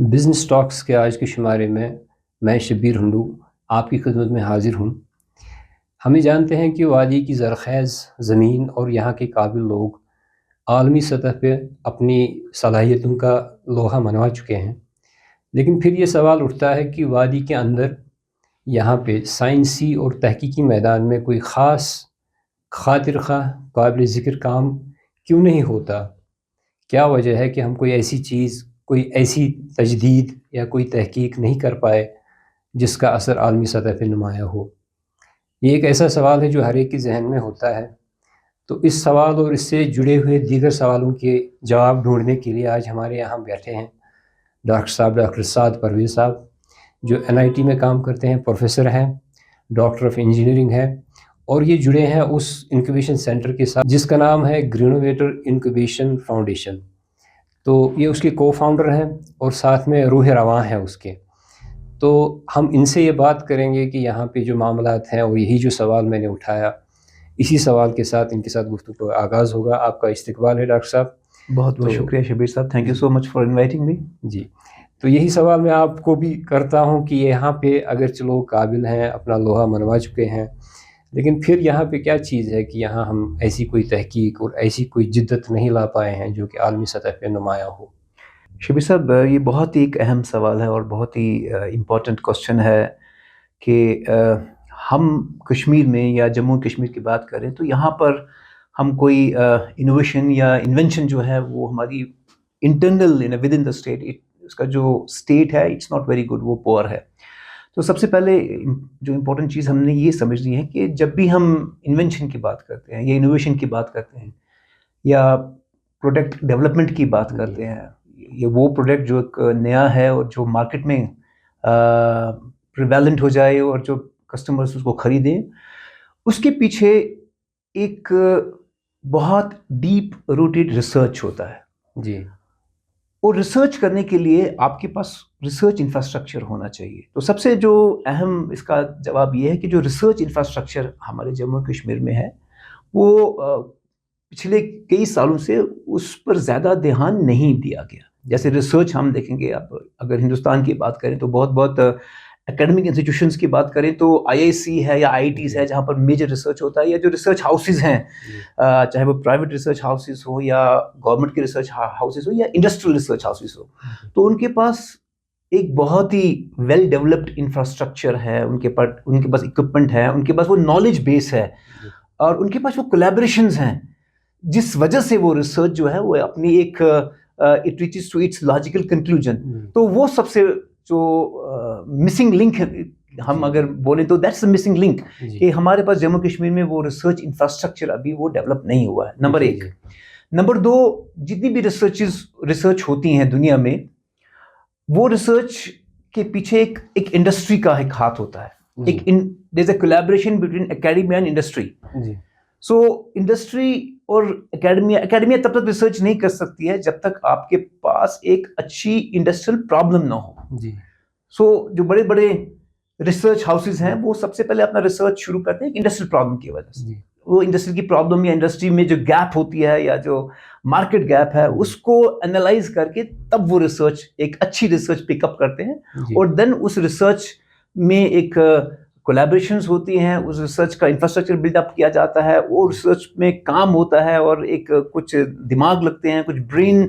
Business talks के आज के शुमारे में मैं शब्बीर हुंडू आपकी खिदमत में हाज़िर हूँ। हम ये जानते हैं कि वादी की ज़रख़ेज़ ज़मीन और यहाँ के काबिल लोग आलमी सतह पे अपनी सलाहियतों का लोहा मनवा चुके हैं। लेकिन फिर ये सवाल उठता है कि वादी के अंदर यहाँ पे साइंसी और तहकीकी मैदान में कोई ख़ास ख़ातिर-ख़्वाह काबिल ज़िक्र काम क्यों नहीं होता? क्या वजह है कि हम कोई ऐसी चीज़, कोई ऐसी तजदीद या कोई तहकीक नहीं कर पाए जिसका असर आलमी सतह पे नुमायाँ हो? ये एक ऐसा सवाल है जो हर एक के ज़हन में होता है। तो इस सवाल और इससे जुड़े हुए दीगर सवालों के जवाब ढूँढने के लिए आज हमारे यहाँ बैठे हैं डॉक्टर साद परवेज़ साहब, जो एनआईटी में काम करते हैं, प्रोफ़ेसर हैं, डॉक्टर ऑफ़ इंजीनियरिंग हैं और ये जुड़े हैं उस इंक्यूबेशन सेंटर के साथ जिसका नाम है ग्रीनोवेटर इंक्यूबेशन फाउंडेशन। तो ये उसके को-फाउंडर हैं और साथ में रूह रवां हैं उसके। तो हम इनसे ये बात करेंगे कि यहाँ पे जो मामलात हैं और यही जो सवाल मैंने उठाया, इसी सवाल के साथ इनके साथ गुफ्तगू का आगाज़ होगा। आपका इस्तकबाल है डॉक्टर साहब। बहुत-बहुत शुक्रिया शब्बीर साहब, thank you so much for inviting me. जी, तो यही सवाल मैं आपको भी करता हूँ कि यहाँ पे अगर चलो काबिल हैं, अपना लोहा मनवा चुके हैं, लेकिन फिर यहाँ पे क्या चीज़ है कि यहाँ हम ऐसी कोई तहकीक और ऐसी कोई जिद्दत नहीं ला पाए हैं जो कि आलमी सतह पे नुमायाँ हो? शब्बीर साहब, ये बहुत ही एक अहम सवाल है और बहुत ही इम्पोर्टेंट क्वेश्चन है कि हम कश्मीर में या जम्मू कश्मीर की बात करें तो यहाँ पर हम कोई इनोवेशन या इन्वेंशन जो है वो हमारी internal in with in the state, उसका जो स्टेट है इट्स नॉट वेरी गुड, वो पुअर है। तो सबसे पहले जो इम्पोर्टेंट चीज़ हमने ये समझनी है कि जब भी हम इन्वेंशन की बात करते हैं या इनोवेशन की बात करते हैं या प्रोडक्ट डेवलपमेंट की बात करते हैं, ये वो प्रोडक्ट जो एक नया है और जो मार्केट में प्रिवेलेंट हो जाए और जो कस्टमर्स उसको खरीदें, उसके पीछे एक बहुत डीप रूटेड रिसर्च होता है। जी। और रिसर्च करने के लिए आपके पास रिसर्च इंफ्रास्ट्रक्चर होना चाहिए। तो सबसे जो अहम इसका जवाब ये है कि जो रिसर्च इंफ्रास्ट्रक्चर हमारे जम्मू कश्मीर में है, वो पिछले कई सालों से उस पर ज़्यादा ध्यान नहीं दिया गया। जैसे रिसर्च हम देखेंगे, आप अगर हिंदुस्तान की बात करें तो बहुत एकेडमिक इंस्टीट्यूशंस की बात करें तो आईआईसी है या आईआईटीज़ है जहाँ पर मेजर रिसर्च होता है, या जो रिसर्च हाउसेज़ हैं, चाहे वो प्राइवेट रिसर्च हाउसेज़ हो या गवर्नमेंट के रिसर्च हाउसेज़ हो या इंडस्ट्रियल रिसर्च हाउसेज़ हो, तो उनके पास एक बहुत ही वेल डेवलप्ड इंफ्रास्ट्रक्चर है, उनके पास इक्विपमेंट है, उनके पास वो नॉलेज बेस है और उनके पास वो कोलैबोरेशंस हैं, जिस वजह से वो रिसर्च जो है वो अपनी एक it reaches to its logical conclusion. तो वो सबसे जो मिसिंग लिंक है, हम अगर बोलें तो दैट्स द मिसिंग लिंक, कि हमारे पास जम्मू कश्मीर में वो रिसर्च इंफ्रास्ट्रक्चर अभी वो डेवलप नहीं हुआ है, नंबर एक। नंबर दो, जितनी भी रिसर्च होती हैं दुनिया में, वो रिसर्च के पीछे एक इंडस्ट्री का एक हाथ होता है, there is a collaboration between academia and industry. So industry और एकेडमिया तब तक रिसर्च नहीं कर सकती है जब तक आपके पास एक अच्छी इंडस्ट्रियल प्रॉब्लम ना हो। सो जो बड़े बड़े रिसर्च हाउसेज हैं वो सबसे पहले अपना रिसर्च शुरू करते हैं इंडस्ट्रियल प्रॉब्लम की वजह से। वो इंडस्ट्री की प्रॉब्लम या इंडस्ट्री में जो गैप होती है या जो मार्केट गैप है उसको एनालाइज करके तब वो रिसर्च, एक अच्छी रिसर्च पिकअप करते हैं और देन उस रिसर्च में एक कोलैबोरेशंस होती हैं, उस रिसर्च का इंफ्रास्ट्रक्चर बिल्डअप किया जाता है, वो रिसर्च में काम होता है और एक कुछ दिमाग लगते हैं, कुछ brain,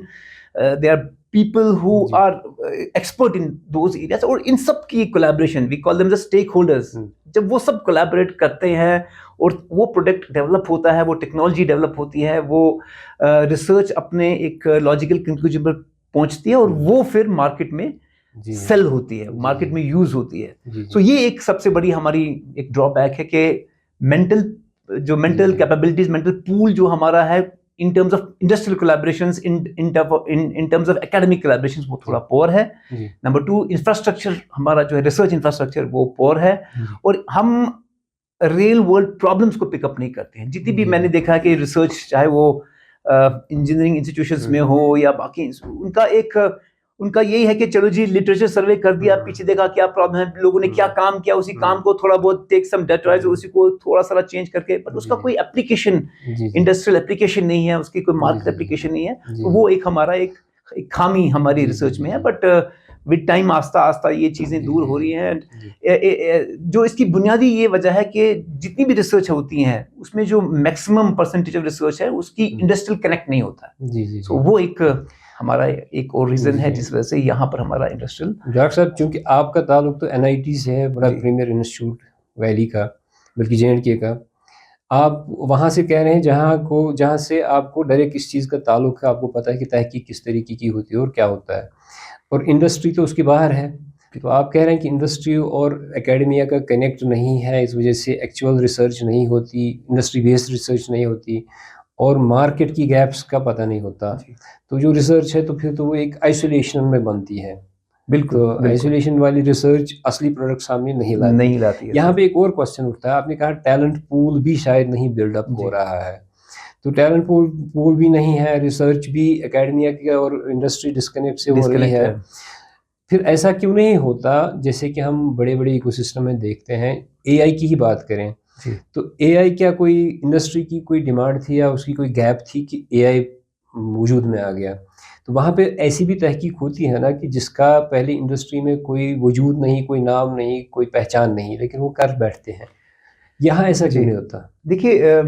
they are people who are expert in those areas, और इन सब की collaboration, we call them the stake holders. जब वो सब कोलैबोरेट करते हैं और वो प्रोडक्ट डेवलप होता है, वो टेक्नोलॉजी डेवलप होती है, वो रिसर्च अपने एक लॉजिकल कंक्लूजन पर पहुंचती है और वो फिर मार्केट में सेल होती है, मार्केट में यूज होती है। सो ये एक सबसे बड़ी हमारी एक ड्रॉबैक है कि मेंटल कैपेबिलिटीज, मेंटल पूल जो हमारा है in terms of industrial collaborations, in terms of academic collaborations, वो थोड़ा पुअर है। नंबर टू, इंफ्रास्ट्रक्चर हमारा जो है रिसर्च इंफ्रास्ट्रक्चर वो पुअर है और हम रियल वर्ल्ड प्रॉब्लम्स को पिकअप नहीं करते हैं। जितनी भी मैंने देखा है कि रिसर्च, चाहे वो इंजीनियरिंग इंस्टीट्यूशंस में हो या बाकी, उनका यही है कि चलो जी लिटरेचर सर्वे कर दिया, पीछे देखा क्या प्रॉब्लम है, लोगों ने क्या काम किया, उसी काम को थोड़ा बहुत टेक सम डेटा, उसी को थोड़ा सा चेंज करके, बट उसका कोई एप्लीकेशन, इंडस्ट्रियल एप्लीकेशन नहीं है, उसकी कोई मार्केट एप्लीकेशन नहीं है। तो वो एक हमारा एक खामी हमारी रिसर्च में है। बट विद टाइम आस्ता आस्ता ये चीज़ें जी, दूर जी, हो रही जी, हैं। जी, जो इसकी बुनियादी ये वजह है कि जितनी भी रिसर्च होती हैं उसमें जो मैक्सिमम परसेंटेज ऑफ रिसर्च है उसकी इंडस्ट्रियल कनेक्ट नहीं होता है। जी, जी, सो जी, वो एक हमारा एक और रीज़न है जी। जिस वजह से यहाँ पर हमारा इंडस्ट्रियल। डॉक्टर साहब, चूँकि आपका ताल्लुक तो एनआईटी से है, बड़ा जी प्रीमियर इंस्टीट्यूट वैली का, बल्कि जेएंडके का। आप वहाँ से कह रहे हैं जहाँ से आपको डायरेक्ट इस चीज़ का ताल्लुक है, आपको पता है कि तहकीक किस तरीके की होती है और क्या होता है, और इंडस्ट्री तो उसके बाहर है। तो आप कह रहे हैं कि इंडस्ट्री और एकेडमिया का कनेक्ट नहीं है, इस वजह से एक्चुअल रिसर्च नहीं होती, इंडस्ट्री बेस्ड रिसर्च नहीं होती, और मार्केट की गैप्स का पता नहीं होता। जी तो जो रिसर्च है तो फिर तो वो एक आइसोलेशन में बनती है। बिल्कुल तो बिल्कुल आइसोलेशन वाली रिसर्च असली प्रोडक्ट सामने नहीं लाती। नहीं लाती है यहाँ सर। पे एक और क्वेश्चन उठता है, आपने कहा टैलेंट पूल भी शायद नहीं बिल्डअप हो जी रहा है। तो टैलेंट पूल भी नहीं है, रिसर्च भी एकेडमिया की और इंडस्ट्री डिस्कनेक्ट से हो रही डिस्कनेक्ट है। है। फिर ऐसा क्यों नहीं होता, जैसे कि हम बड़े बड़े इकोसिस्टम में देखते हैं, एआई की ही बात करें, जी तो एआई क्या कोई इंडस्ट्री की कोई डिमांड थी या उसकी कोई गैप थी कि एआई वजूद में आ गया? तो वहाँ पे ऐसी भी तहकीक होती है ना कि जिसका पहले इंडस्ट्री में कोई वजूद नहीं, कोई नाम नहीं, कोई पहचान नहीं, लेकिन वो कर बैठते हैं। यहाँ ऐसा क्यों जी नहीं होता? देखिए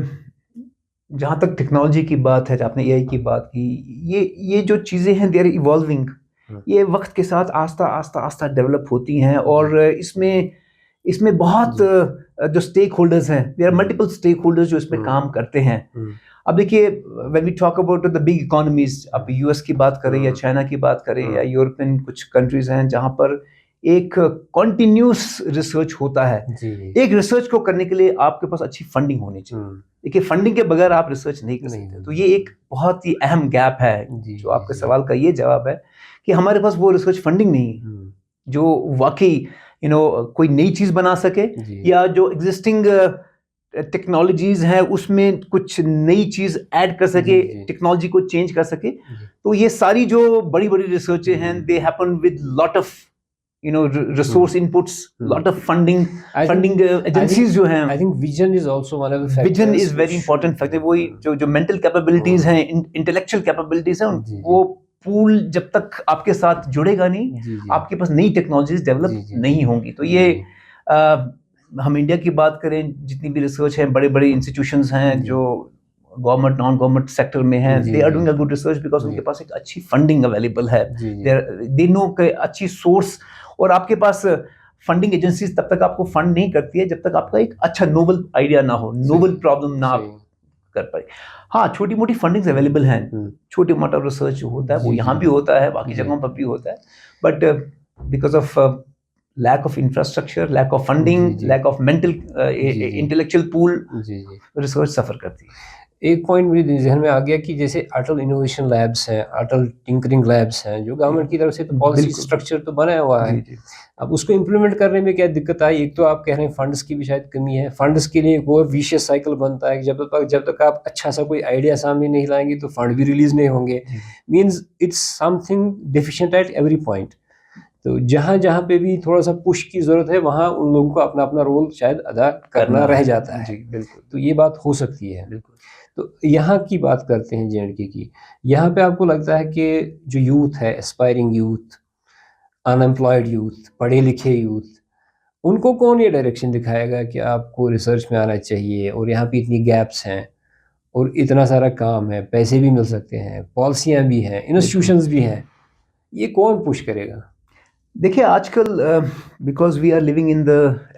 जहाँ तक टेक्नोलॉजी की बात है, आपने एआई की बात की, ये जो चीज़ें हैं दे आर इवॉल्विंग। हुँ, ये वक्त के साथ आस्ता आस्ता आस्ता डेवलप होती हैं जी, और इसमें इसमें बहुत जी, जो स्टेक होल्डर्स हैं, there are um, multiple stakeholders जो इसमें हुँ, काम करते हैं। हुँ, अब देखिए when we talk about the big economies, आप यूएस की बात करें या हुँ, चाइना की बात करें या हुँ, यूरोपियन कुछ कंट्रीज हैं जहाँ पर एक कॉन्टिन्यूस रिसर्च होता है। जी, एक रिसर्च को करने के लिए आपके पास अच्छी फंडिंग होनी चाहिए। हुँ, देखिए फंडिंग के बगैर आप रिसर्च नहीं कर नहीं सकते, तो होगी। ये एक बहुत ही अहम गैप है। जी, जो जी, आपके जी, सवाल का ये जवाब है कि हमारे पास वो रिसर्च फंडिंग नहीं है हुँ, जो वाकई कोई नई चीज बना सके जी, या जो एग्जिस्टिंग टेक्नोलॉजीज हैं उसमें कुछ नई चीज ऐड कर जी, सके, जी, टेक्नोलॉजी को चेंज कर सके। जी, तो ये सारी जो बड़ी बड़ी रिसर्चें हैं they um, happen with lot of um, resource inputs, um. Lot of funding I think funding I think agencies जो हैं। I think vision is also one of the vision factors is very which important factor. वही हुँ, जो जो mental capabilities हुँ, हैं, intellectual capabilities हैं, जी, जी, वो pool जब तक आपके साथ जुड़ेगा नहीं, जी, जी, आपके पास नई टेक्नोलॉजीज जी, डेवलप जी, जी, नहीं होंगी। तो ये जी, हम इंडिया की बात करें, जितनी भी रिसर्च है, बड़े बड़े इंस्टीट्यूशंस हैं जी, जो गवर्नमेंट नॉन गवर्नमेंट सेक्टर में हैं, जी, दे आर जी, doing a good research because जी, उनके पास एक अच्छी फंडिंग अवेलेबल है। जी, जी, दे नो के अच्छी सोर्स। और आपके पास फंडिंग एजेंसीज तब तक आपको फंड नहीं करती है जब तक आपका एक अच्छा नोबल आइडिया ना हो, सही, नोबल प्रॉब्लम ना सही, आप कर पाए। हाँ, छोटी मोटी फंडिंग्स अवेलेबल हैं। हुँ, छोटे मोटा रिसर्च जो होता है वो जी, यहाँ जी, भी होता है, बाकी जी, जगहों पर भी होता है, but because of lack of infrastructure, lack of funding, जी, जी, lack of mental जी, जी, intellectual pool, जी, जी। रिसर्च सफर करती है। एक पॉइंट मेरे ज़हन में आ गया कि जैसे अटल इनोवेशन लैब्स हैं, अटल टिंकरिंग लैब्स हैं, जो जी गवर्नमेंट की तरफ से तो पॉलिसी बिल्कुल स्ट्रक्चर तो बना हुआ है। जी जी अब उसको इम्प्लीमेंट करने में क्या दिक्कत आई? एक तो आप कह रहे हैं फंड्स की भी शायद कमी है। फंड्स के लिए एक और विशियस साइकिल बनता है कि जब तक आप अच्छा-सा कोई आइडिया सामने नहीं लाएँगे तो फंड भी रिलीज़ नहीं होंगे। जी means it's something deficient at every point. तो जहाँ-जहाँ पे भी थोड़ा-सा पुश की ज़रूरत है, वहाँ उन लोगों को अपना-अपना रोल शायद अदा करना करना रह है। जाता है। जी बिल्कुल तो ये बात हो सकती है। बिल्कुल। तो यहाँ की बात करते हैं जेएंडके की। यहाँ पे आपको लगता है कि जो यूथ है, एस्पायरिंग यूथ, अनएम्प्लॉयड यूथ, पढ़े-लिखे यूथ, उनको कौन ये डायरेक्शन दिखाएगा कि आपको रिसर्च में आना चाहिए और यहाँ पे इतनी गैप्स हैं और इतना सारा काम है, पैसे भी मिल सकते हैं, पॉलिसियाँ भी हैं, बिल्कुल इंस्टीट्यूशंस भी हैं। ये कौन पुश करेगा? देखिए आजकल because we are living in the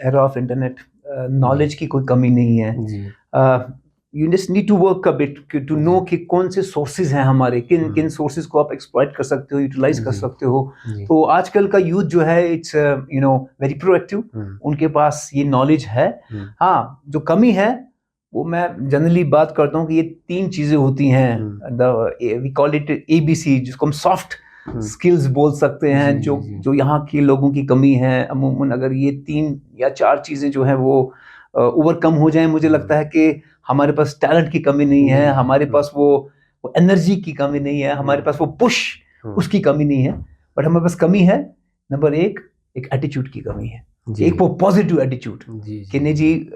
era of internet, जी, नॉलेज की कोई कमी नहीं है। जी। You just need to work a bit to know जी। कि कौन से सोर्सेज हैं हमारे, किन हुँ। किन सोर्सेज को आप एक्सप्लॉइट कर सकते हो, यूटिलाइज कर जी, सकते हो। जी। तो आजकल का यूथ जो है इट्स वेरी प्रोएक्टिव। हुँ, उनके पास ये नॉलेज है। हुँ, हाँ, जो कमी है वो मैं जनरली बात करता हूँ कि ये 3 चीज़ें होती हुँ, हैं। The we call it ABC, जिसको हम सॉफ्ट हुँ। स्किल्स बोल सकते जी, हैं, जो जी, जी। जो यहाँ के लोगों की कमी है। अमूमन अगर ये 3 या 4 चीज़ें जो हैं वो ओवरकम हो जाएँ, मुझे हुँ। लगता है कि हमारे पास टैलेंट की कमी नहीं है, नहीं है। हमारे हुँ, पास वो एनर्जी की कमी नहीं है, हमारे हुँ, पास वो पुश हुँ। उसकी कमी नहीं है। बट हमारे पास कमी है नंबर 1, एक एटीट्यूड की कमी है। जी। एक वो पॉजिटिव एटीट्यूड जी, कि जी, नहीं जी। जी,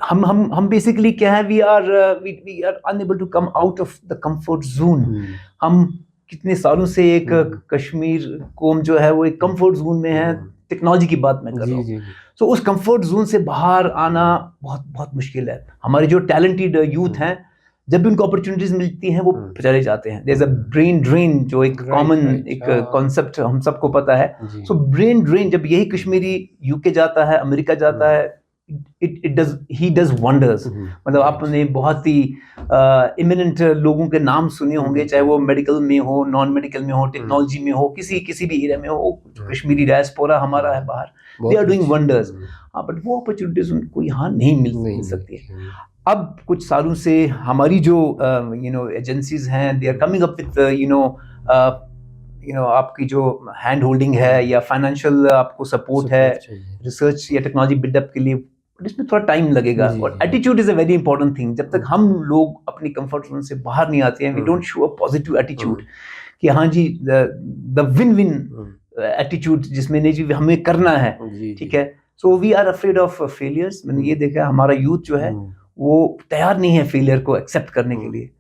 हम बेसिकली क्या है, we are unable to come out of the comfort zone. हुँ, हम कितने सालों से एक कश्मीर कौम जो है वो एक कंफर्ट जोन में है, टेक्नोलॉजी की बात मैं कर रहा हूँ। सो उस कंफर्ट जोन से बाहर आना बहुत बहुत मुश्किल है। हमारे जो टैलेंटेड यूथ हैं, जब भी उनको अपॉर्चुनिटीज मिलती हैं वो चले जाते हैं। There is a brain drain, जो एक कॉमन एक कॉन्सेप्ट हम सबको पता है। सो ब्रेन ड्रेन, जब यही कश्मीरी यूके जाता है, अमेरिका जाता है, he does wonders। मतलब आपने बहुत ही इमिनेंट लोगों के नाम सुने होंगे, चाहे वो मेडिकल में हो, नॉन मेडिकल में हो, टेक्नोलॉजी में हो, किसी भी एरिया में हो। कश्मीरी डायस्पोरा हमारा है बाहर, दे आर डूइंग वंडर्स। हाँ, बट वो अपॉर्चुनिटीज उनको यहाँ नहीं मिल सकती है। अब कुछ सालों से हमारी जो एजेंसीज हैं, they are coming up with आपकी जो हैंड होल्डिंग है या फाइनेंशियल आपको सपोर्ट है रिसर्च या टेक्नोलॉजी बिल्डअप के लिए, इसमें थोड़ा टाइम लगेगा। और attitude is a very important thing. जब तक हम लोग अपनी कंफर्ट जोन से बाहर नहीं आते हैं, we don't show a positive attitude कि हाँ जी, द विन विन एटीट्यूड, जिसमें नहीं जी हमें करना है, ठीक है। So we are afraid of failures. मैंने ये देखा हमारा यूथ जो है वो तैयार नहीं है फेलियर को एक्सेप्ट करने के लिए,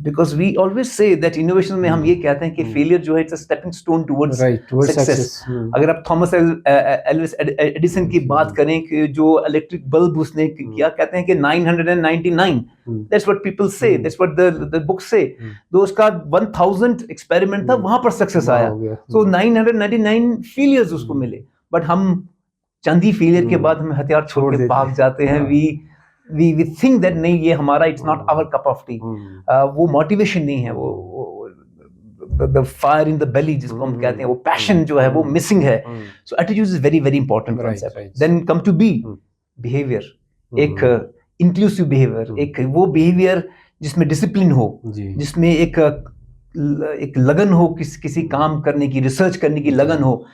because we always say that innovation में हम ये कहते हैं कि फेलियर जो है it's a stepping stone towards success. अगर आप थॉमस एडिसन की बात करें कि जो इलेक्ट्रिक बल्ब उसने किया, कहते हैं कि 999, दैट्स व्हाट पीपल से, दैट्स व्हाट द बुक से, तो उसका 1000 एक्सपेरिमेंट था, वहां पर सक्सेस आया। सो 999 फेलियर्स उसको मिले, बट हम चंद ही फेलियर के बाद हम हथियार छोड़ के भाग जाते हैं। we think that नहीं, ये हमारा it's not our cup of tea. वो मोटिवेशन नहीं है, वो the fire in the belly जिसको हम कहते हैं, वो पैशन जो है वो मिसिंग है। So attitude is very very important concept. Then come to be behaviour, एक इंक्लूसिव बिहेवियर, एक वो बिहेवियर जिसमें डिसिप्लिन हो, जिसमें एक लगन हो, किसी काम करने की, रिसर्च करने की लगन हो।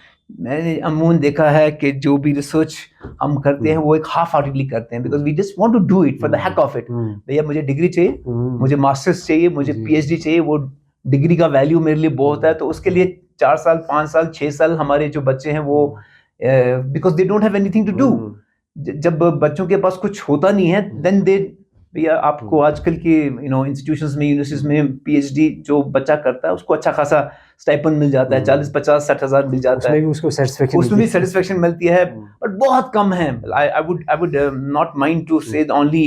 मैंने अमूमन देखा है कि जो भी रिसर्च हम करते हैं वो एक हाफ हार्टेडली करते हैं, because we just want to do it for the hack of it. भैया मुझे डिग्री चाहिए, मुझे मास्टर्स चाहिए, मुझे पीएचडी चाहिए, वो डिग्री का वैल्यू मेरे लिए बहुत है। तो उसके लिए 4 साल 5 साल 6 साल हमारे जो बच्चे हैं वो because they don't have anything to do. जब बच्चों के पास कुछ होता नहीं है, देन दे, भैया आपको आजकल के इंस्टीट्यूशंस में, यूनिवर्सिटीज में पीएचडी जो बच्चा करता है उसको अच्छा खासा स्टाइपेंड मिल जाता है, 40-50-60 हज़ार मिल जाता है, उसमें भी सेटिस्फेक्शन मिलती है, बट बहुत कम है। I would not mind to say only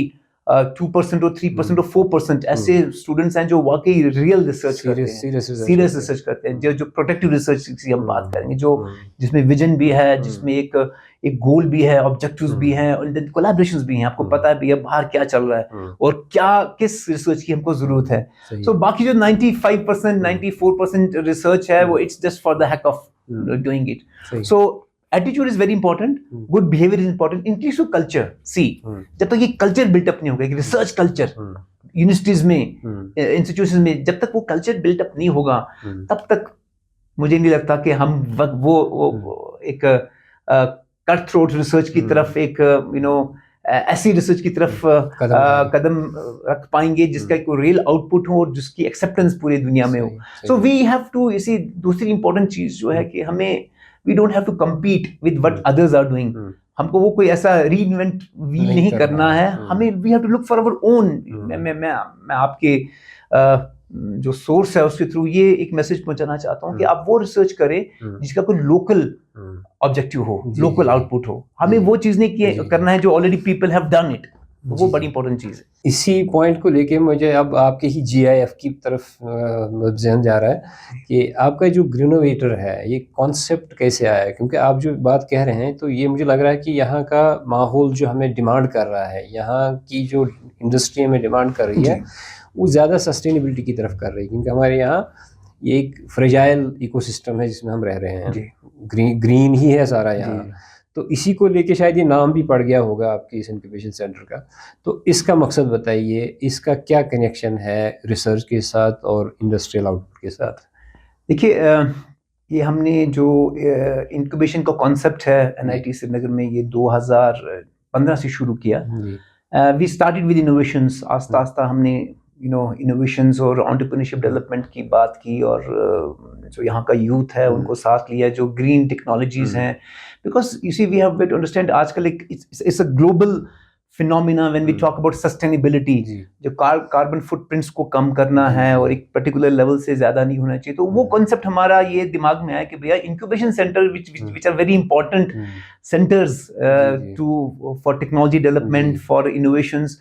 2% और 3% और 4% ऐसे स्टूडेंट्स हैं जो वाकई रियल रिसर्च करते हैं, सीरियस रिसर्च करते हैं, जो प्रोटेक्टिव रिसर्च की हम बात करेंगे, जो जिसमें विजन भी है, जिसमें एक गोल भी है, ऑब्जेक्टिव्स भी हैं, और कोलैबोरेशंस भी हैं। आपको पता है भैया बाहर क्या चल रहा है और क्या किस रिसर्च की हमको जरूरत है। सो बाकी जो 95% 94% रिसर्च है वो it's just for the hack of doing it. So attitude is very important, good behaviour is important, inclusive culture. See, जब तक ये कल्चर बिल्टअप नहीं होगा, रिसर्च कल्चर यूनिवर्सिटीज में, इंस्टीट्यूशन में, जब तक वो कल्चर बिल्टअप नहीं होगा, तब तक मुझे नहीं लगता कि हम वो एक कट थ्रोट रिसर्च की तरफ, एक ऐसी रिसर्च की तरफ कदम रख पाएंगे जिसका एक रियल आउटपुट हो और जिसकी एक्सेप्टेंस पूरी दुनिया में हो। सो वी हैव टू, इसी दूसरी इंपॉर्टेंट चीज जो है कि हमें, we don't have to compete with what others are doing. हमको वो कोई ऐसा रीइन्वेंट व्हील नहीं करना है, हमें we have to look for our own. मैं आपके जो सोर्स है उसके थ्रू ये एक मैसेज पहुंचाना चाहता हूँ कि आप वो रिसर्च करें जिसका कोई लोकल ऑब्जेक्टिव हो, लोकल आउटपुट हो। हमें वो चीज नहीं करना है जो already people have done it, वो बड़ी इंपॉर्टेंट चीज है। इसी पॉइंट को लेके मुझे अब आपके ही GIF की तरफ ध्यान जा रहा है कि आपका जो ग्रीनोवेटर है ये कॉन्सेप्ट कैसे आया है, क्योंकि आप जो बात कह रहे हैं तो ये मुझे लग रहा है कि यहाँ का माहौल जो हमें डिमांड कर रहा है, यहाँ की जो इंडस्ट्री हमें डिमांड कर रही है वो ज़्यादा सस्टेनेबिलिटी की तरफ कर रही है, क्योंकि हमारे यहाँ ये एक फ्रेजाइल इकोसिस्टम है जिसमें हम रह रहे हैं, ग्रीन ही है सारा यहाँ। तो इसी को लेके शायद ये नाम भी पड़ गया होगा आपके इस इंक्यूबेशन सेंटर का। तो इसका मकसद बताइए, इसका क्या कनेक्शन है रिसर्च के साथ और इंडस्ट्रियल आउटपुट के साथ? देखिए, ये हमने जो इंक्यूबेशन का कॉन्सेप्ट है NIT श्रीनगर में, ये 2015 से शुरू किया। We started with innovations. आस्ता आस्ता हमने इनोवेशंस और एंटरप्रेन्योरशिप डेवलपमेंट की बात की, और जो यहाँ का यूथ है उनको साथ लिया, जो ग्रीन टेक्नोलॉजीज हैं, because you see we have to understand आजकल it's a global phenomena when we talk about sustainability, जो कार्बन फुटप्रिंट्स को कम करना है और एक पर्टिकुलर लेवल से ज्यादा नहीं होना चाहिए, तो वो कॉन्सेप्ट हमारा ये दिमाग में आया कि भैया incubation centre which are very important centres to for technology development, for innovations.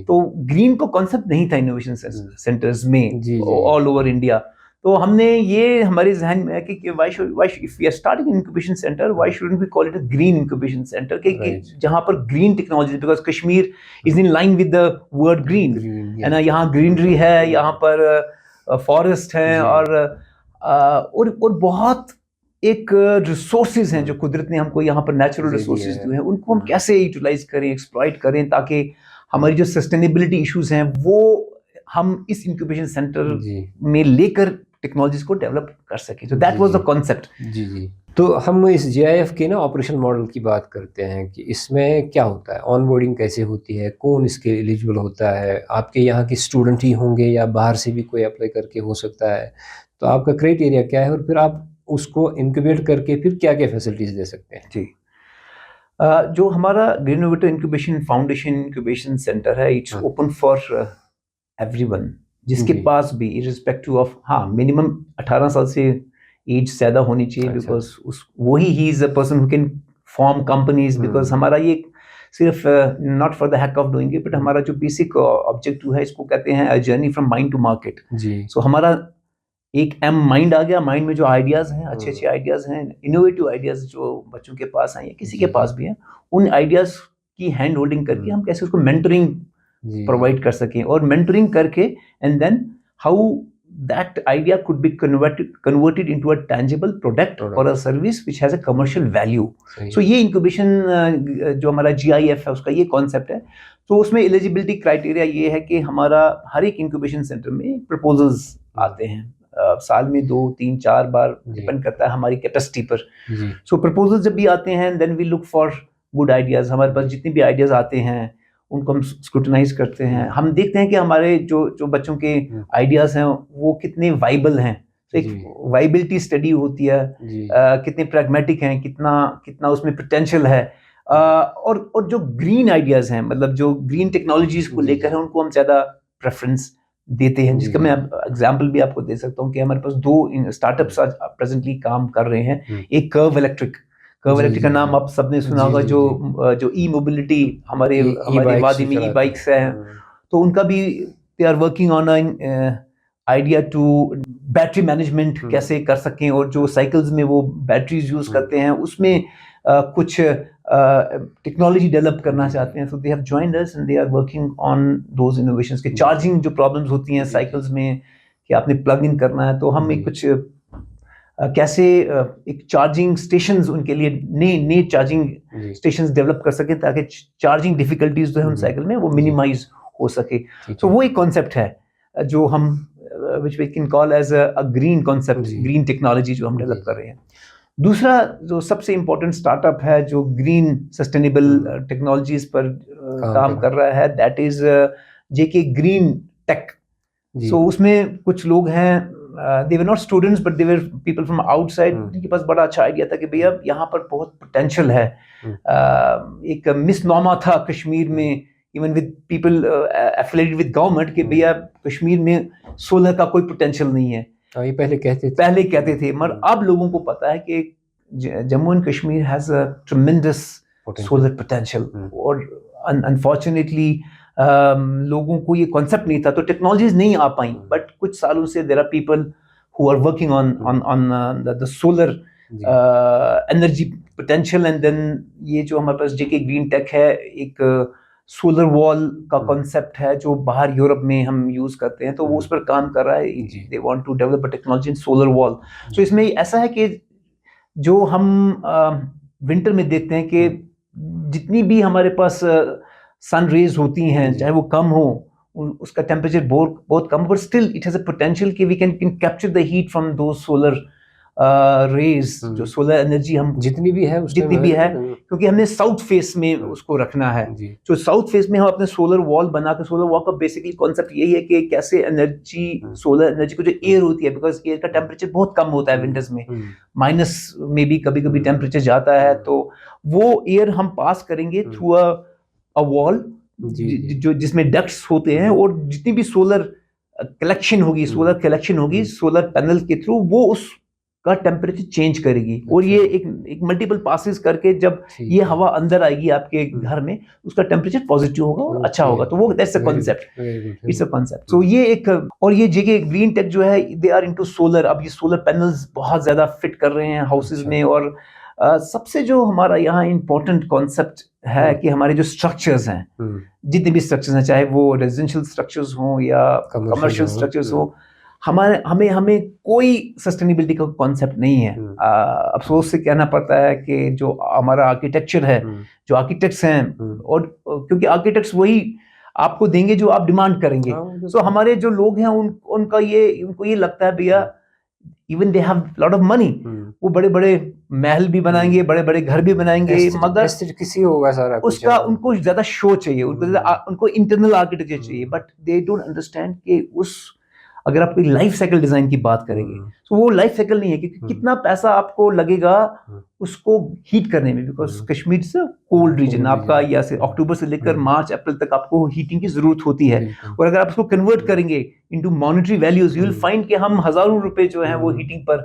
तो ग्रीन को कॉन्सेप्ट नहीं था इनोवेशन सेंटर्स में ऑल ओवर इंडिया। तो हमने ये हमारे जहन में है कि why if we are starting an incubation center, why shouldn't we call it a green incubation center, कि जहाँ पर green technology, because Kashmir is in line with the word green, है ना, यहाँ ग्रीनरी है, यहाँ पर फॉरेस्ट है और बहुत एक रिसोर्सेज हैं जो कुदरत ने हमको यहाँ पर नेचुरल रिसोर्सेज दिए हैं, उनको हम कैसे यूटिलाइज करें, एक्सप्लॉइट करें, ताकि हमारी जो सस्टेनेबिलिटी इश्यूज हैं वो हम इस इंक्यूबेशन सेंटर में लेकर टेक्नोलॉजीज को डेवलप कर सके। तो दैट वाज द कॉन्सेप्ट। जी। तो हम इस जीआईएफ के ना ऑपरेशन मॉडल की बात करते हैं कि इसमें क्या होता है, ऑनबोर्डिंग कैसे होती है, कौन इसके एलिजिबल होता है, आपके यहाँ के स्टूडेंट ही होंगे या बाहर से भी कोई अप्लाई करके हो सकता है, तो आपका क्राइटेरिया क्या है, और फिर आप उसको इंक्यूबेट करके फिर क्या क्या फैसिलिटीज दे सकते हैं? जी, जो हमारा green innovator incubation foundation incubation centre है, इट्स ओपन फॉर एवरीवन, जिसके पास भी इररिस्पेक्टिव ऑफ, हाँ, मिनिमम 18 साल से एज ज़्यादा होनी चाहिए, बिकॉज वही ही is a person who can form companies, because हमारा ये सिर्फ not for the hack of doing it, but हमारा जो बेसिक ऑब्जेक्टिव है, इसको कहते हैं a journey from mind to market. So हमारा एक माइंड आ गया, माइंड में जो आइडियाज़ हैं, अच्छे अच्छे आइडियाज़ हैं, इनोवेटिव आइडियाज़ जो बच्चों के पास हैं या किसी के पास भी हैं, उन आइडियाज़ की हैंड होल्डिंग करके हम कैसे उसको मेंटरिंग प्रोवाइड कर सकें, और मेंटरिंग करके and then how that idea could be converted into a tangible product और a service which has a commercial value. So ये इंक्यूबेशन जो हमारा जीआईएफ है उसका ये कॉन्सेप्ट है। तो उसमें एलिजिबिलिटी क्राइटेरिया ये है कि हमारा हर एक इंक्यूबेशन सेंटर में प्रपोजल्स आते हैं, साल में 2, 3, 4 बार, डिपेंड करता है हमारी कैपेसिटी पर। सो प्रपोजल्स जब भी आते हैं, then we look for good ideas. हमारे पास जितने भी आइडियाज आते हैं उनको हम स्क्रूटनाइज करते हैं, हम देखते हैं कि हमारे जो बच्चों के आइडियाज हैं वो कितने वाइबल हैं। तो एक वाइबिलिटी स्टडी होती है, कितने प्रैग्मेटिक हैं, कितना उसमें पोटेंशियल है, और जो ग्रीन आइडियाज हैं, मतलब जो ग्रीन टेक्नोलॉजीज को लेकर है, उनको हम ज़्यादा प्रेफरेंस देते हैं। जिसका मैं एग्जांपल भी आपको दे सकता हूँ कि हमारे पास 2 स्टार्टअप्स आज प्रेजेंटली काम कर रहे हैं। एक कर्व इलेक्ट्रिक का नाम आप सबने सुना होगा, जो ई मोबिलिटी हमारे वादी में ई बाइक्स हैं, तो उनका भी they are working on idea to battery management कैसे कर सकें, और जो साइकिल्स में वो बैटरीज यूज करते हैं उसमें कुछ टेक्नोलॉजी डेवलप करना चाहते हैं। So they have joined us and they are working on those innovations के चार्जिंग जो प्रॉब्लम्स होती हैं साइकिल्स में कि आपने प्लग इन करना है, तो हम एक कुछ कैसे एक चार्जिंग स्टेशंस उनके लिए नए चार्जिंग स्टेशंस डेवलप कर सके ताकि चार्जिंग डिफिकल्टीज जो है उन साइकिल में वो मिनिमाइज हो सके। तो वो एक कॉन्सेप्ट है जो हम which we can call as a green concept, green technology जो हम डेवलप कर रहे हैं। दूसरा जो सबसे इम्पोर्टेंट स्टार्टअप है जो ग्रीन सस्टेनेबल टेक्नोलॉजीज पर काम कर रहा है, that is JK green tech. So उसमें कुछ लोग हैं, they were not students but they were people from outside, जिनके पास बड़ा अच्छा आइडिया था कि भैया यहाँ पर बहुत पोटेंशियल है। एक मिसनॉमा था कश्मीर में, even with people affiliated with government, कि भैया कश्मीर में सोलर का कोई पोटेंशियल नहीं है। ये पहले कहते थे, मगर अब लोगों को पता है कि Jammu and Kashmir has a ट्रेमेंडस solar potential, और अनफॉर्चुनेटली लोगों को ये कॉन्सेप्ट नहीं था, तो टेक्नोलॉजीज नहीं आ पाई। बट कुछ सालों से there are people who are working on the solar energy potential, and then ये जो हमारे पास जेके ग्रीन टेक है, एक सोलर वॉल का कॉन्सेप्ट है जो बाहर यूरोप में हम यूज करते हैं, तो वो उस पर काम कर रहा है। They want to develop a technology in solar wall. So इसमें ऐसा है कि जो हम विंटर में देखते हैं कि जितनी भी हमारे पास सन रेज होती हैं, चाहे वो कम हो, उसका टेम्परेचर बहुत कम, but still it has a potential कि we can capture the heat from those solar rays, जो सोलर एनर्जी हम जितनी भी है, क्योंकि हमने साउथ फेस में उसको रखना है। तो साउथ फेस में हम अपने सोलर वॉल बना के, सोलर वॉल का बेसिकली कॉन्सेप्ट यही है कि कैसे एनर्जी, सोलर एनर्जी को जो एयर होती है, बिकॉज एयर का टेम्परेचर बहुत कम होता है विंटर्स में, माइनस में भी कभी कभी टेम्परेचर जाता है, तो वो एयर हम पास करेंगे थ्रू अ वॉल, जो जिसमें डक्ट्स होते हैं, और जितनी भी सोलर कलेक्शन होगी, सोलर पैनल के थ्रू वो उसका टेम्परेचर चेंज करेगी। और ये एक मल्टीपल पासेस करके जब ये हवा अंदर आएगी आपके घर में, उसका टेम्परेचर पॉजिटिव होगा और अच्छा होगा। तो वो that's a concept, it's a concept. तो ये एक, और ये जगह ग्रीन टेक जो है, दे आर इनटू सोलर। अब ये सोलर पैनल्स बहुत ज्यादा फिट कर रहे हैं हाउसेज में। और सबसे जो हमारा यहाँ इम्पोर्टेंट कॉन्सेप्ट है कि हमारे जो स्ट्रक्चर्स हैं, जितने भी स्ट्रक्चर्स हैं, चाहे वो रेजिडेंशियल स्ट्रक्चर्स हो या कमर्शियल स्ट्रक्चर्स हो, हमें कोई सस्टेनेबिलिटी का कॉन्सेप्ट नहीं है। अफसोस से कहना पड़ता है कि जो हमारा आर्किटेक्चर है, जो आर्किटेक्ट्स हैं, और क्योंकि आर्किटेक्ट्स वही आपको देंगे जो आप डिमांड करेंगे। सो हमारे जो लोग हैं उनको ये लगता है भैया, even they have lot of money, वो बड़े बड़े महल भी बनाएंगे, बड़े बड़े घर भी बनाएंगे, मगर किसी होगा सारा उसका उनको ज्यादा शो चाहिए, उनको इंटरनल आर्किटेक्चर चाहिए। बट दे डोंट अंडरस्टैंड कि अगर आप कोई लाइफ साइकिल डिजाइन की बात करेंगे, तो वो लाइफ साइकिल नहीं है कि कितना पैसा आपको लगेगा उसको हीट करने में। बिकॉज कश्मीर से कोल्ड रीजन आपका, या से अक्टूबर से लेकर मार्च अप्रैल तक आपको हीटिंग की जरूरत होती है। और अगर आप उसको कन्वर्ट करेंगे into monetary values, you will find कि हम हजारों रुपए जो है वो हीटिंग पर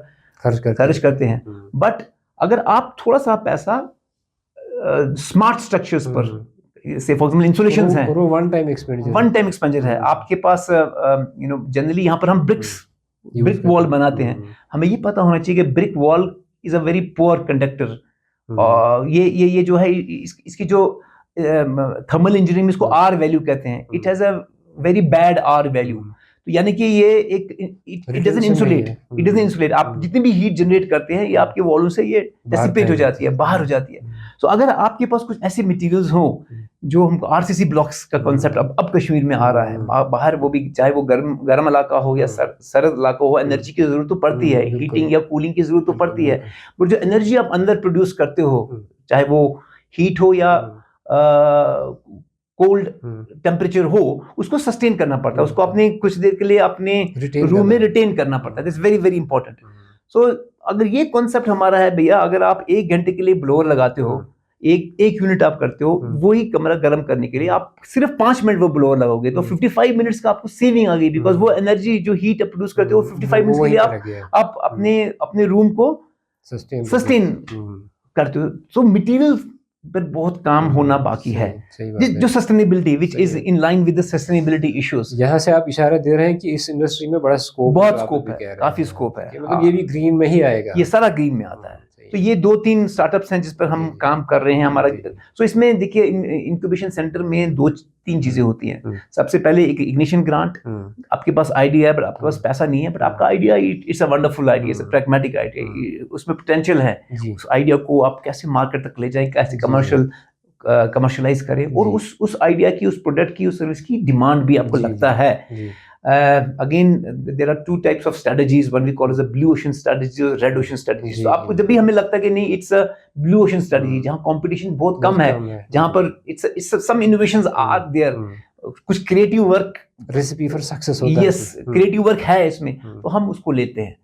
खर्च करते हैं। बट अगर आप थोड़ा सा पैसा स्मार्ट स्ट्रक्चर्स पर, से फॉर एग्जांपल इंसुलेशंस हैं, वो वन टाइम एक्सपेंडिचर है आपके पास। जनरली यहाँ पर हम ब्रिक वॉल बनाते हैं। हमें ये पता होना चाहिए कि brick wall is a very poor conductor. और ये जो है, इसकी जो थर्मल इंजीनियरिंग में इसको आर वैल्यू कहते हैं। It has a very bad R value. तो यानी कि ये इट डजंट इंसुलेट। आप जितनी भी हीट जनरेट करते हैं, ये आपके वॉल्यूम से ये डिसिपेट हो जाती है, बाहर हो जाती है। तो अगर आपके पास कुछ ऐसे मटेरियल्स हो, जो हमको आरसीसी ब्लॉक्स का कॉन्सेप्ट अब कश्मीर में आ रहा है, बाहर वो भी चाहे वो गर्म इलाका हो या सर्द इलाका हो, एनर्जी की जरूरत तो पड़ती है, हीटिंग या कूलिंग की जरूरत तो पड़ती है। पर जो एनर्जी आप अंदर प्रोड्यूस करते हो, चाहे वो हीट हो या कोल्ड टेम्परेचर हो, उसको सस्टेन करना पड़ता है, उसको अपने कुछ देर के लिए अपने रूम में रिटेन करना पड़ता है। This very very important. So अगर ये कॉन्सेप्ट हमारा है भैया, अगर आप 1 घंटे के लिए ब्लोअर लगाते हो, एक यूनिट आप करते हो, वही कमरा गर्म करने के लिए आप सिर्फ 5 मिनट वो ब्लोअर लगाओगे, तो 55 मिनट्स का आपको सेविंग आ गई। बिकॉज वो एनर्जी जो हीट प्रोड्यूस करते हो 55 मिनट्स के लिए आप अपने रूम को सस्टेन करते हो। सो मटीरियल पर बहुत काम होना बाकी है, जो sustainability which is in line with the sustainability issues. यहाँ से आप इशारा दे रहे हैं कि इस इंडस्ट्री में बहुत स्कोप है, काफी स्कोप है। मतलब ये भी ग्रीन में ही आएगा, ये सारा ग्रीन में आता है। तो ये 2-3 स्टार्टअप्स हैं जिस पर हम काम कर रहे हैं हमारा। तो इसमें देखिए, इंक्यूबेशन सेंटर में 2-3 चीजें होती हैं। सबसे पहले एक इग्निशन ग्रांट। आपके पास आइडिया है, बट आपके पास पैसा नहीं है, बट आपका idea it's a wonderful idea, it's a pragmatic idea, उसमें पोटेंशियल है। उस आइडिया को आप कैसे मार्केट तक ले जाएं, कैसे कमर्शियलाइज करें, और उस आइडिया की, उस प्रोडक्ट की, उस सर्विस की डिमांड भी आपको लगता है। Again, there are 2 types of strategies. One we call as a blue ocean strategy और red ocean strategy. तो आपको जब भी हमें लगता है कि नहीं, it's a blue ocean strategy, जहाँ competition बहुत कम है, जहाँ पर it's some innovations are there, कुछ creative work, recipe for success होता है। Yes, creative work है इसमें, तो हम उसको लेते हैं।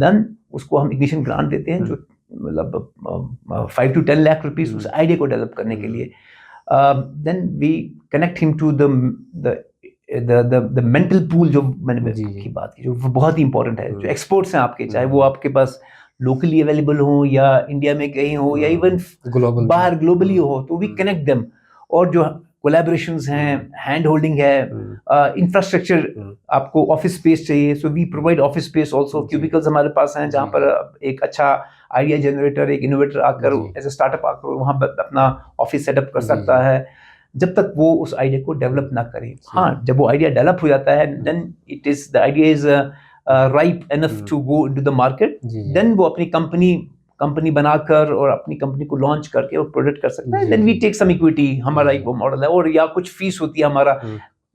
Then उसको हम ignition grant देते हैं, जो मतलब 5 to 10 लाख रुपीस उस आइडिया को डेवलप करने के लिए। Then we connect him to the mental pool, जो मैंने की बात की, जो बहुत ही इंपॉर्टेंट है। जो एक्सपोर्ट्स हैं आपके, चाहे वो आपके पास लोकली अवेलेबल हो या इंडिया में कहीं हो या इवन बाहर ग्लोबली हो, तो वी कनेक्ट देम। और जो कोलैबोरेशंस हैं, हैंड होल्डिंग है, इंफ्रास्ट्रक्चर, आपको ऑफिस स्पेस चाहिए, so we provide office space also. Cubicles हमारे पास हैं, जहाँ पर एक अच्छा आइडिया जनरेटर, एक इनोवेटर आकर, एज ए स्टार्टअप आकर वहाँ पर अपना ऑफिस सेटअप कर सकता है, जब तक वो उस आइडिया को डेवलप ना करे। हाँ, जब वो आइडिया डेवलप हो जाता है, then it is the idea is ripe enough to go into the market, then वो अपनी कंपनी बनाकर और अपनी कंपनी को लॉन्च करके वो प्रोडक्ट कर सकता है। Then we take some equity, हमारा एक वो मॉडल है। और या कुछ फीस होती है हमारा,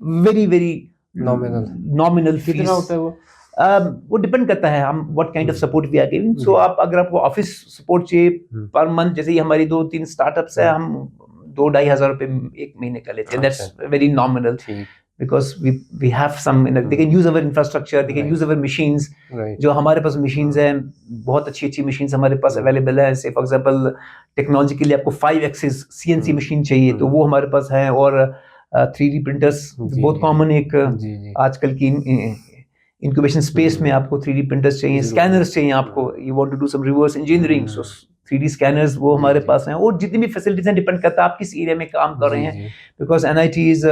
वेरी वेरी नॉमिनल फीस। कितना होता है वो? वो डिपेंड करता है हम what kind of support we are giving. So आप अगर आपको ऑफिस सपोर्ट चाहिए पर मंथ, जैसे हमारी 2-3 स्टार्टअप्स है, हम 2-2.5 हज़ार रुपए 1 महीने का लेते हैं। That's very nominal, because we have some, they can use our infrastructure, they can use our machines. जो हमारे पास machines हैं, बहुत अच्छी machines हमारे पास available है। Say for example, टेक्नोलॉजी के लिए आपको 5 axis CNC मशीन चाहिए, तो वो हमारे पास है। और 3D प्रिंटर्स जी, बहुत जी। कॉमन एक जी, जी। आजकल की इंक्यूबेशन स्पेस में आपको 3D प्रिंटर्स चाहिए, ज़रूर। स्कैनर्स चाहिए आपको, you want to do some reverse engineering, so 3D scanners वो जी, हमारे जी। पास हैं। और जितनी भी फैसिलिटीज हैं डिपेंड करता है आप किस एरिया में काम कर रहे जी, हैं, जी। Because NIT is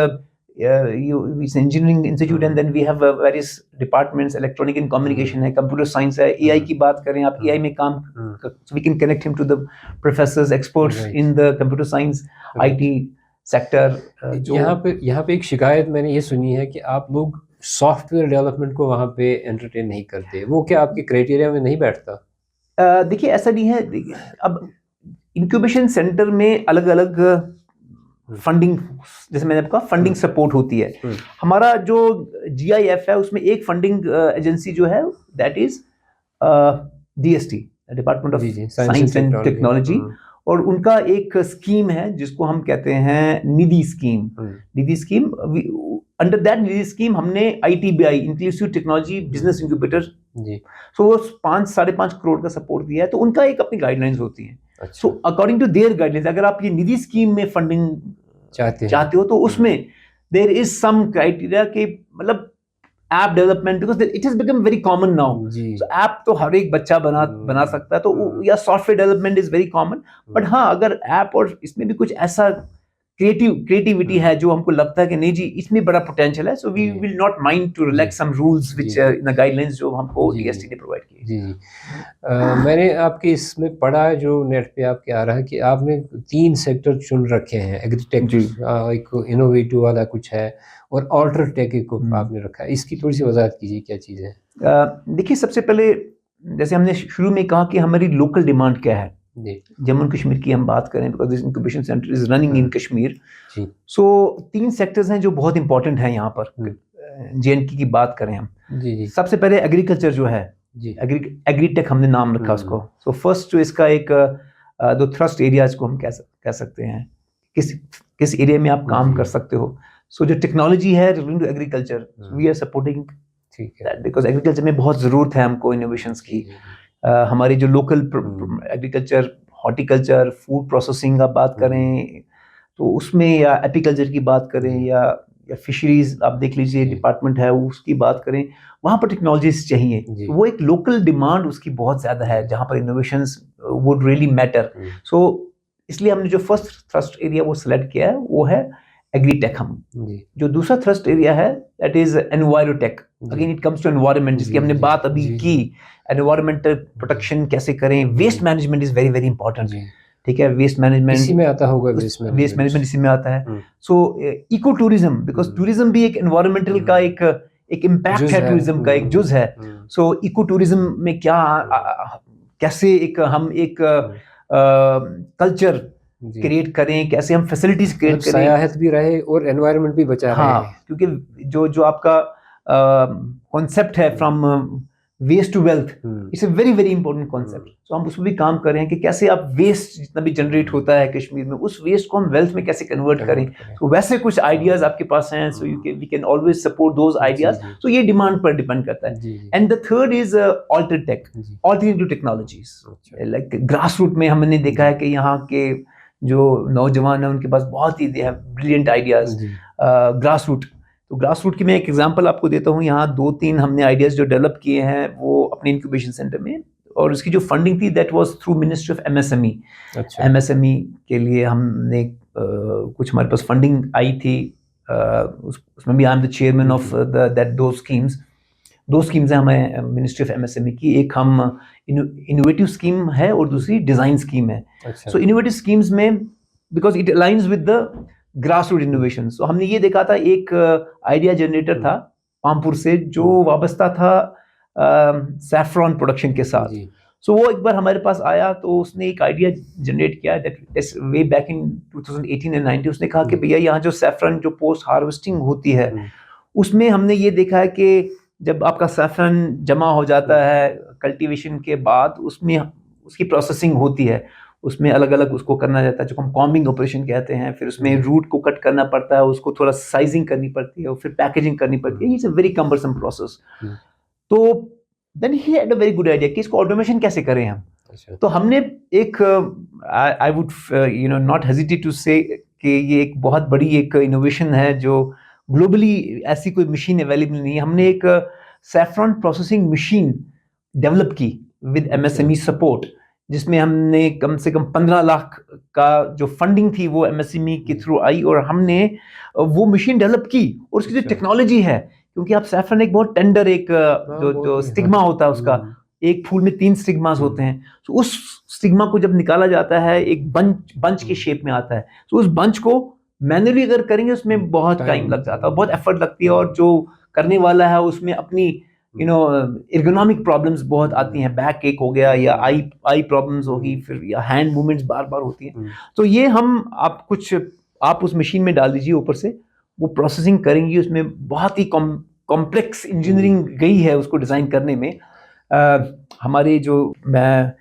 it's an engineering institute and then we have various departments, electronic and communication है, computer science है, AI की बात करें आप, AI में काम so we can connect him to the professors, experts Right. in the computer science, Right. IT sector, जो यहाँ पे एक शिकायत मैंने ये सुनी है कि आप लोग सॉफ्टवेयर डेवलपमेंट को वहाँ पे एंटरटेन नहीं करते। वो क्या आपके क्राइटेरिया में नहीं बैठता? देखिए ऐसा नहीं है, अब इंक्यूबेशन सेंटर में अलग अलग फंडिंग, जैसे मैंने आपका फंडिंग सपोर्ट होती है। हमारा जो GIF है उसमें एक फंडिंग एजेंसी जो है that is DST, department of जी, जी। साइंस एंड टेक्नोलॉजी, और उनका एक स्कीम है जिसको हम कहते हैं Nidhi scheme. Nidhi scheme, under that Nidhi scheme हमने ITBI, inclusive technology business incubator, so वो 5-5.5 करोड़ का सपोर्ट दिया है। तो उनका एक अपनी गाइडलाइंस होती है। So according to their guidelines, अगर आप ये निधि स्कीम में फंडिंग चाहते हो तो उसमें देयर इज सम क्राइटेरिया के, मतलब app development, because it has become very common now. So app तो हर एक बच्चा बना सकता है, तो या software development is very common. But हाँ, अगर ऐप और इसमें भी कुछ ऐसा क्रिएटिविटी है जो हमको लगता है कि नहीं जी इसमें बड़ा पोटेंशियल है, so we will not mind to relax some rules which in the guidelines जो हमको DST ने प्रोवाइड किए। जी, जी। मैंने आपके इसमें पढ़ा है, जो नेट पे आपके आ रहा है, कि आपने 3 सेक्टर चुन रखे हैं। एग्रीटेक, एक इनोवेटिव वाला कुछ है, और अल्ट्राटेक एक आपने रखा है। इसकी थोड़ी सी वजाहत कीजिए, क्या चीज़ है? देखिए, सबसे पहले जैसे हमने शुरू में कहा कि हमारी लोकल डिमांड क्या है। जम्मू कश्मीर की हम बात करें, because this incubation centre is running in Kashmir. So 3 sectors हैं जो बहुत इंपॉर्टेंट हैं यहाँ पर। JNK की बात करें हम, सबसे पहले एग्रीकल्चर जो है, एग्रीटेक हमने नाम रखा उसको। सो फर्स्ट जो इसका एक दो थ्रस्ट एरियाज को हम कह सकते हैं, किस एरिया में आप काम कर सकते हो। सो जो टेक्नोलॉजी है related to agriculture, we are supporting that, because agriculture में बहुत ज़रूरत है हमको इनोवेशंस की। हमारी जो local agriculture, horticulture, food processing आप बात करें तो उसमें, या एपीकल्चर की बात करें, या फिशरीज आप देख लीजिए डिपार्टमेंट है उसकी बात करें, वहाँ पर टेक्नोलॉजीज चाहिए। तो वो एक लोकल डिमांड उसकी बहुत ज़्यादा है जहाँ पर innovations would really matter. So इसलिए हमने जो फर्स्ट थ्रस्ट एरिया वो सिलेक्ट किया है वो है एग्रीटेक। हम जो दूसरा थ्रस्ट एरिया है that is envirotech. Again it comes to environment, जिसकी हमने बात अभी की। एनवायरमेंटल प्रोटेक्शन कैसे करें, waste management is very very important. ठीक है, वेस्ट मैनेजमेंट इसी में आता होगा, वेस्ट मैनेजमेंट इसी में आता है। सो इको टूरिज्म, बिकॉज टूरिज्म भी एक एनवायरमेंटल का एक इम्पैक्ट है, टूरिज्म का एक जुज है। सो इको टूरिज्म में क्या कैसे हम एक कल्चर क्रिएट करें, कैसे हम फैसिलिटीज क्रिएट करें, सयाहत भी रहे और एनवायरनमेंट भी बचा रहे। हाँ, क्योंकि जो आपका कॉन्सेप्ट है from waste to wealth, it's a very very important concept. तो हम उसमें भी काम कर रहे हैं कि कैसे आप वेस्ट जितना भी जनरेट होता है कश्मीर में, उस वेस्ट को हम वेल्थ में कैसे कन्वर्ट करें। तो वैसे कुछ आइडियाज आपके पास हैं, so we can always support those ideas. So ये डिमांड पर डिपेंड करता है। And the third is altertech, alternative technologies. Like grass root में हमने देखा है कि यहाँ के जो नौजवान है उनके पास बहुत ही ब्रिलियंट आइडियाज ग्रास रूट। तो ग्रास रूट की मैं एक एग्जांपल आपको देता हूँ। यहाँ 2-3 हमने आइडियाज जो डेवलप किए हैं वो अपने इंक्यूबेशन सेंटर में, और उसकी जो फंडिंग थी that was through ministry of MSME। MSME के लिए हमने कुछ हमारे पास फंडिंग आई थी, उसमें भी I am the chairman of दो स्कीम्स हैं हमें मिनिस्ट्री ऑफ MSME की। एक हम इनोवेटिव स्कीम है और दूसरी डिजाइन स्कीम है। सो इनोवेटिव स्कीम्स में because it aligns with the grass root innovation. So हमने ये देखा था, एक आइडिया जनरेटर था पामपुर से जो वाबस्ता था सैफ्रॉन प्रोडक्शन के साथ। सो वो एक बार हमारे पास आया तो उसने एक आइडिया जनरेट किया that way back in 2018 and 19। उसने कहा कि भैया यहाँ जो सैफ्रॉन जो पोस्ट हार्वेस्टिंग होती है उसमें हमने ये देखा है कि जब आपका सैफ्रॉन जमा हो जाता है कल्टीवेशन के बाद, उसमें उसकी प्रोसेसिंग होती है, उसमें अलग अलग उसको करना जाता है जो हम कॉम्बिंग ऑपरेशन कहते हैं। फिर उसमें रूट को कट करना पड़ता है, उसको थोड़ा साइजिंग करनी पड़ती है और फिर पैकेजिंग करनी पड़ती है। It's a very cumbersome process. तो then he had a very good idea कि इसको ऑटोमेशन कैसे करें हम। तो हमने एक I would not hesitate to say कि ये एक बहुत बड़ी एक इनोवेशन है जो ग्लोबली ऐसी कोई मशीन अवेलेबल नहीं है। हमने एक सैफरॉन प्रोसेसिंग मशीन डेवलप की विद एमएसएमई सपोर्ट, जिसमें हमने कम से कम 15 लाख का जो फंडिंग थी वो एमएसएमई के थ्रू आई, और हमने वो मशीन डेवलप की। और उसकी जो टेक्नोलॉजी है, क्योंकि आप सैफरन एक बहुत टेंडर एक जो स्टिग्मा होता है उसका, एक फूल में 3 स्टिग्मास होते हैं, तो उस स्टिग्मा को जब निकाला जाता है एक बंच के शेप में आता है, तो उस बंच को मैन्युअली अगर करेंगे उसमें बहुत टाइम लग जाता है, बहुत एफर्ट लगती है, और जो करने वाला है उसमें अपनी एर्गोनॉमिक प्रॉब्लम्स बहुत आती हैं, बैक एक हो गया या आई प्रॉब्लम्स होगी, फिर या हैंड मूवमेंट्स बार बार होती हैं। तो ये आप उस मशीन में डाल दीजिए, ऊपर से वो प्रोसेसिंग करेंगी, उसमें बहुत ही कॉम्प्लेक्स इंजीनियरिंग गई है उसको डिज़ाइन करने में। हमारे जो मैं